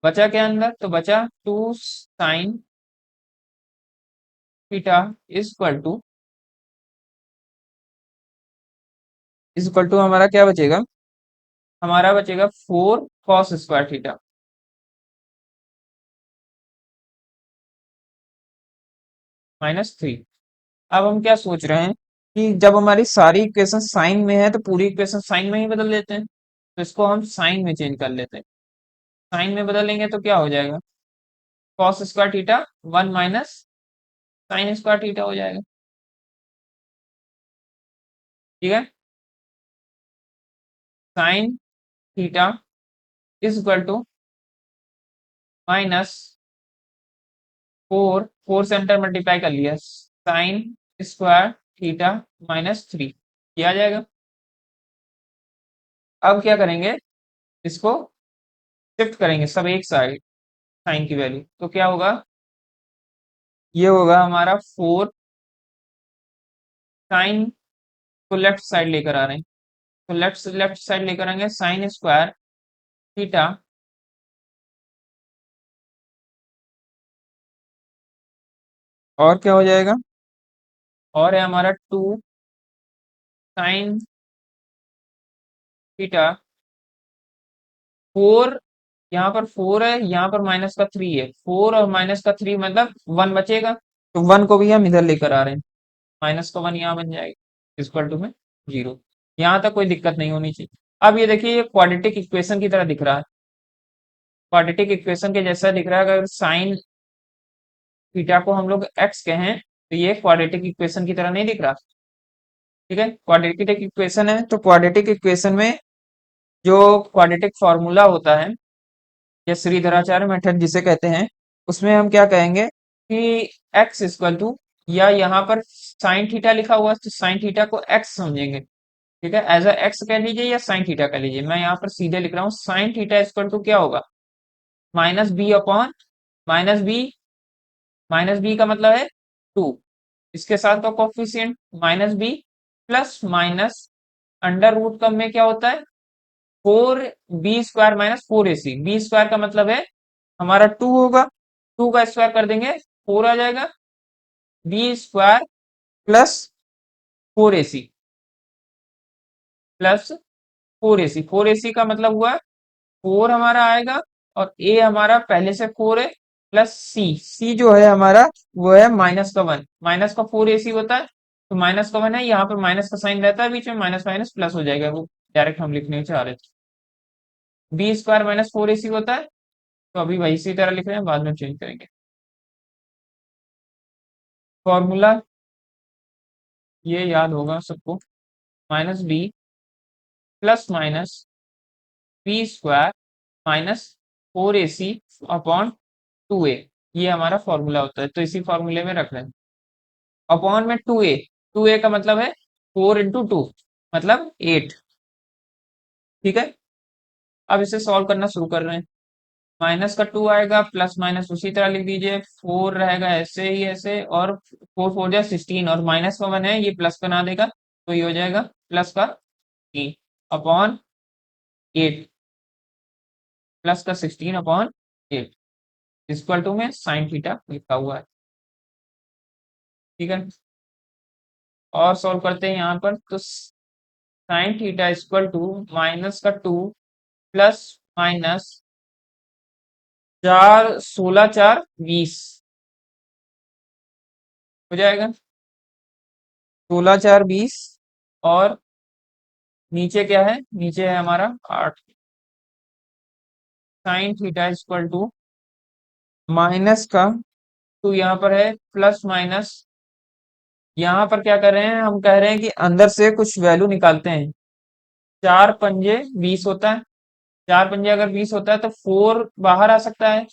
[SPEAKER 1] बचा क्या अंदर, तो बचा 2 sine theta is equal to, is equal to हमारा क्या बचेगा, हमारा बचेगा 4 कॉस स्क्वायर थीटा माइनस 3। अब हम क्या सोच रहे हैं कि जब हमारी सारी इक्वेशन साइन में है तो पूरी इक्वेशन साइन में ही बदल देते हैं, तो इसको हम साइन में चेंज कर लेते हैं। साइन में बदलेंगे तो क्या हो जाएगा, cos square theta 1 minus sine square theta हो जाएगा। ठीक है, sine theta is equal to minus 4, 4 से अंदर मल्टीप्लाई कर लिया, साइन स्क्वायर थीटा माइनस 3 किया जाएगा। अब क्या करेंगे, इसको शिफ्ट करेंगे सब एक साइड, साइन की वैल्यू तो क्या होगा, ये होगा हमारा 4 साइन को लेफ्ट साइड लेकर आ रहे हैं, तो लेफ्ट साइड लेकर आएंगे साइन स्क्वायर थीटा और क्या हो जाएगा, और है हमारा 2 साइन थीटा, 4 यहाँ पर 4 है, यहाँ पर माइनस का 3 है, 4 और माइनस का 3 मतलब 1 बचेगा, तो 1 को भी हम इधर लेकर आ रहे हैं, माइनस का 1 यहाँ बन जाएगा इक्वल टू में 0। यहाँ तक कोई दिक्कत नहीं होनी चाहिए। अब ये देखिए ये क्वाड्रेटिक इक्वेशन की तरह दिख रहा है, क्वाड्रेटिक इक्वेशन के जैसा दिख रहा है। अगर साइन थीटा को हम लोग एक्स कहें तो ये क्वाड्रेटिक इक्वेशन की तरह नहीं दिख रहा। ठीक है, क्वाड्रेटिक इक्वेशन है तो क्वाड्रेटिक इक्वेशन में जो क्वाड्रेटिक फॉर्मूला होता है या श्रीधराचार्य मेथड जिसे कहते हैं, उसमें हम क्या कहेंगे कि एक्स इक्वल टू, या यहाँ पर साइन थीटा लिखा हुआ है तो साइन थीटा को एक्स समझेंगे। ठीक है, एज अ एक्स कह लीजिए या साइन थीटा कह लीजिए, मैं यहाँ पर सीधे लिख रहा हूँ साइन थीटा इक्वल टू क्या होगा, minus B upon minus B. Minus B का मतलब है 2, इसके साथ का coefficient minus B, plus minus under root कम में क्या होता है 4b² minus 4ac। B square का मतलब है हमारा 2 होगा, 2 का स्क्वायर कर देंगे 4 आ जाएगा, b² plus 4ac plus 4ac। 4ac का मतलब हुआ 4 हमारा आएगा, और a हमारा पहले से 4 है, प्लस c जो है हमारा वो है -1। माइनस का 4ac होता है तो -1 है, यहाँ पे माइनस का साइन रहता है बीच में, माइनस माइनस प्लस हो जाएगा, वो डायरेक्ट हम लिखने चाह रहे थे। b² माइनस 4ac होता है, तो अभी वही इसी तरह लिख रहे हैं, बाद में चेंज करेंगे फॉर्मूला। ये याद होगा सबको, minus B plus minus b² minus 4ac upon 2a, ये हमारा फॉर्मूला होता है, तो इसी फॉर्मूले में रख रहे हैं। अपॉन में 2a, 2a का मतलब है 4 × 2 मतलब 8। ठीक है, अब इसे सॉल्व करना शुरू कर रहे हैं। माइनस का 2 आएगा, प्लस माइनस उसी तरह लिख दीजिए, 4 रहेगा ऐसे ही ऐसे, और 4 4 जा 16, और माइनस का 1 है ये प्लस बना देगा, तो ये हो जाएगा प्लस का 3 अपॉन 8, प्लस का 16 अपॉन 8 इक्वल टू में साइन थीटा लिखा हुआ है। ठीक है, और सॉल्व करते हैं यहाँ पर, तो sine theta equal to minus का 2 प्लस माइनस 4 16 4 20 हो जाएगा, 16 4 20, और नीचे क्या है, नीचे है हमारा 8। Sine theta equal to minus का 2 यहाँ पर है, प्लस माइनस, यहाँ पर क्या कर रहे हैं, हम कह रहे हैं कि अंदर से कुछ वैल्यू निकालते हैं। 4 × 5 = 20 होता है, 4 × 5 अगर 20 होता है तो 4 बाहर आ सकता है।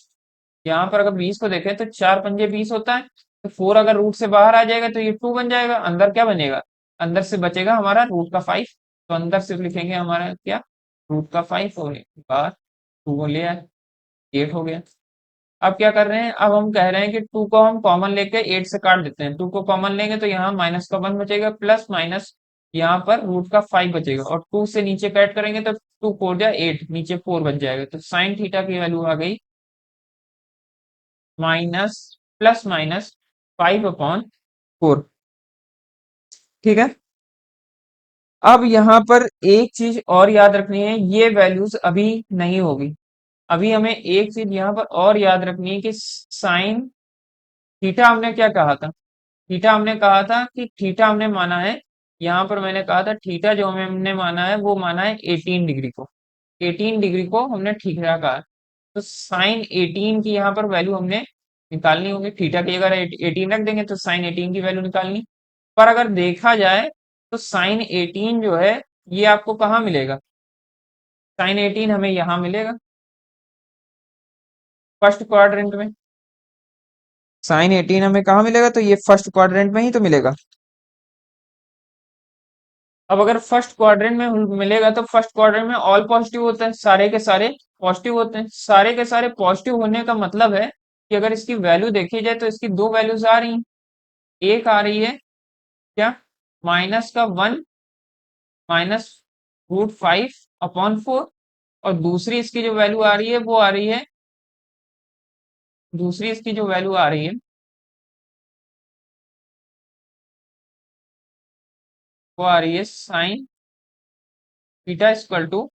[SPEAKER 1] यहाँ पर अगर 20 को देखें तो 4 × 5 = 20 होता है, तो 4 अगर रूट से बाहर आ जाएगा तो ये 2 बन जाएगा, अंदर क्या बनेगा, अंदर से बचेगा हमारा √5। तो अंदर सिर्फ लिखेंगे हमारा क्या, √5, और बाहर 2 ले आए, 8 हो गया। अब क्या कर रहे हैं, अब हम कह रहे हैं कि 2 को हम कॉमन लेके 8 से काट देते हैं, 2 को कॉमन लेंगे तो यहाँ माइनस का 1 बचेगा, प्लस माइनस यहाँ पर √5 बचेगा, और 2 से नीचे कैट करेंगे तो 2 × 4 = 8, नीचे 4 बच जाएगा, तो साइन थीटा की वैल्यू आ गई माइनस प्लस माइनस 5/4। ठीक है, अब यहाँ पर एक चीज और याद रखनी है, ये वैल्यूज अभी नहीं होगी। अभी हमें एक चीज यहाँ पर और याद रखनी है कि साइन थीटा हमने क्या कहा था, थीटा हमने कहा था कि थीटा हमने माना है, यहाँ पर मैंने कहा था थीटा जो हमने माना है वो माना है 18 डिग्री को, 18 डिग्री को हमने थीटा कहा है। तो साइन 18 की यहाँ पर वैल्यू हमने निकालनी होगी, थीटा की अगर 18 रख देंगे तो साइन 18 की वैल्यू निकालनी। पर अगर देखा जाए तो साइन 18 जो है ये आपको कहाँ मिलेगा, साइन 18 हमें यहाँ मिलेगा फर्स्ट क्वाड्रेंट में। साइन 18 हमें कहाँ मिलेगा, तो ये फर्स्ट क्वाड्रेंट में ही तो मिलेगा। अब अगर फर्स्ट क्वाड्रेंट में मिलेगा तो फर्स्ट क्वाड्रेंट में ऑल पॉजिटिव होते हैं, सारे के सारे पॉजिटिव होते हैं, सारे के सारे पॉजिटिव होने का मतलब है कि अगर इसकी वैल्यू देखी जाए तो इसकी दो वैल्यूज आ रही हैं। एक आ रही है क्या, -1 -√5/4, और दूसरी इसकी जो वैल्यू आ रही है वो आ रही है, दूसरी इसकी जो वैल्यू आ रही है वो आ रही है साइन थीटा इक्वल टू,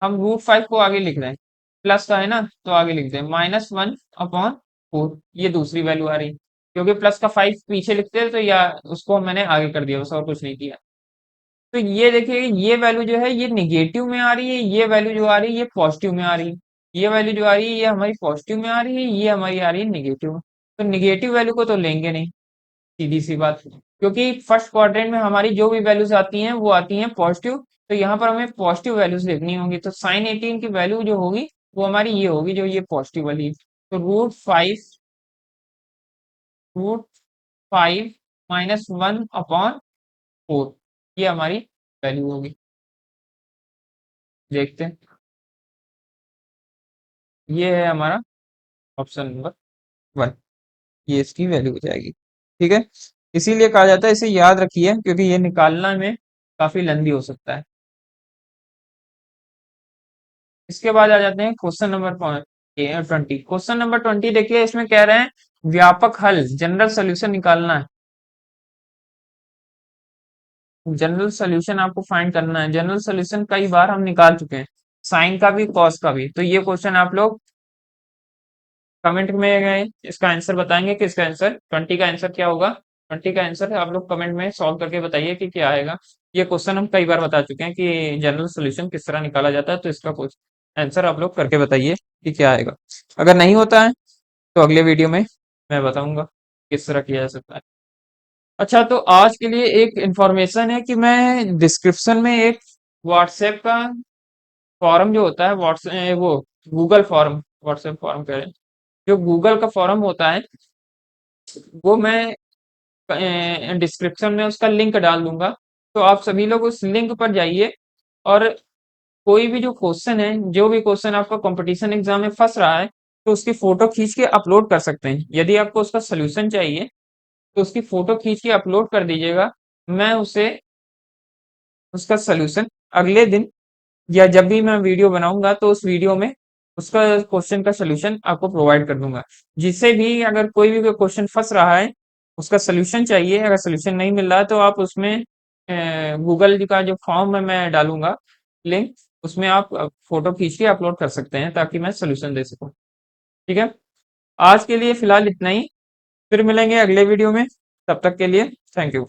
[SPEAKER 1] हम √5 को आगे लिख रहे हैं, प्लस का है ना तो आगे लिख दें -1/4, ये दूसरी वैल्यू आ रही है, क्योंकि प्लस का 5 पीछे लिखते हैं तो या उसको मैंने आगे कर दिया, बस और कुछ नहीं किया। तो ये देखिए, ये वैल्यू जो है ये निगेटिव में आ रही है, ये वैल्यू जो आ रही है ये पॉजिटिव में आ रही है। ये वैल्यू जो आ रही है ये हमारी पॉजिटिव में आ रही है, ये हमारी आ रही है निगेटिव में। तो निगेटिव वैल्यू को तो लेंगे नहीं, सीधी सी बात, क्योंकि फर्स्ट क्वाड्रेंट में हमारी जो भी वैल्यूज आती हैं वो आती हैं पॉजिटिव। तो यहाँ पर हमें पॉजिटिव वैल्यूज देखनी होंगी, तो साइन 18 की वैल्यू जो होगी वो हमारी ये होगी, जो ये पॉजिटिव वाली है। तो रूट फाइव -1/4 ये हमारी वैल्यू होगी। देखते हैं, ये है हमारा ऑप्शन नंबर 1, ये इसकी वैल्यू हो जाएगी। ठीक है, इसीलिए कहा जाता है इसे याद रखिए, क्योंकि ये निकालना में काफी लंबी हो सकता है। इसके बाद आ जाते हैं क्वेश्चन नंबर 20। क्वेश्चन नंबर 20 देखिए, इसमें कह रहे हैं व्यापक हल, जनरल सोल्यूशन निकालना है। जनरल सोल्यूशन आपको फाइंड करना है। जनरल सोल्यूशन कई बार हम निकाल चुके हैं, साइन का भी कॉस का भी। तो ये क्वेश्चन आप लोग कमेंट में गए इसका आंसर बताएंगे कि इसका आंसर 20 का आंसर क्या होगा। 20 का आंसर आप लोग कमेंट में सॉल्व करके बताइए कि क्या आएगा। ये क्वेश्चन हम कई बार बता चुके हैं कि जनरल सोल्यूशन किस तरह निकाला जाता है, तो इसका कुछ आंसर आप लोग करके बताइए कि क्या आएगा। अगर नहीं होता है तो अगले वीडियो में मैं बताऊंगा किस तरह किया जा सकता है। अच्छा, तो आज के लिए एक इंफॉर्मेशन है कि मैं डिस्क्रिप्शन में एक व्हाट्सएप का फॉर्म जो होता है, व्हाट्सएप वो गूगल फॉर्म, व्हाट्सएप फॉर्म कह रहे हैं, जो गूगल का फॉर्म होता है वो मैं डिस्क्रिप्शन में उसका लिंक डाल दूंगा। तो आप सभी लोग उस लिंक पर जाइए, और कोई भी जो क्वेश्चन है, जो भी क्वेश्चन आपका कंपटीशन एग्जाम में फंस रहा है, तो उसकी फोटो खींच के अपलोड कर सकते हैं। यदि आपको उसका सोल्यूशन चाहिए तो उसकी फोटो खींच के अपलोड कर दीजिएगा। मैं उसे उसका सोल्यूशन अगले दिन या जब भी मैं वीडियो बनाऊंगा तो उस वीडियो में उसका क्वेश्चन का सोल्यूशन आपको प्रोवाइड कर दूंगा। जिससे भी अगर कोई भी क्वेश्चन फंस रहा है, उसका सोल्यूशन चाहिए, अगर सोल्यूशन नहीं मिल रहा है तो आप उसमें गूगल का जो फॉर्म है मैं डालूंगा लिंक, उसमें आप फोटो खींच के अपलोड कर सकते हैं ताकि मैं सोल्यूशन दे सकूं। ठीक है, आज के लिए फिलहाल इतना ही, फिर मिलेंगे अगले वीडियो में। तब तक के लिए थैंक यू।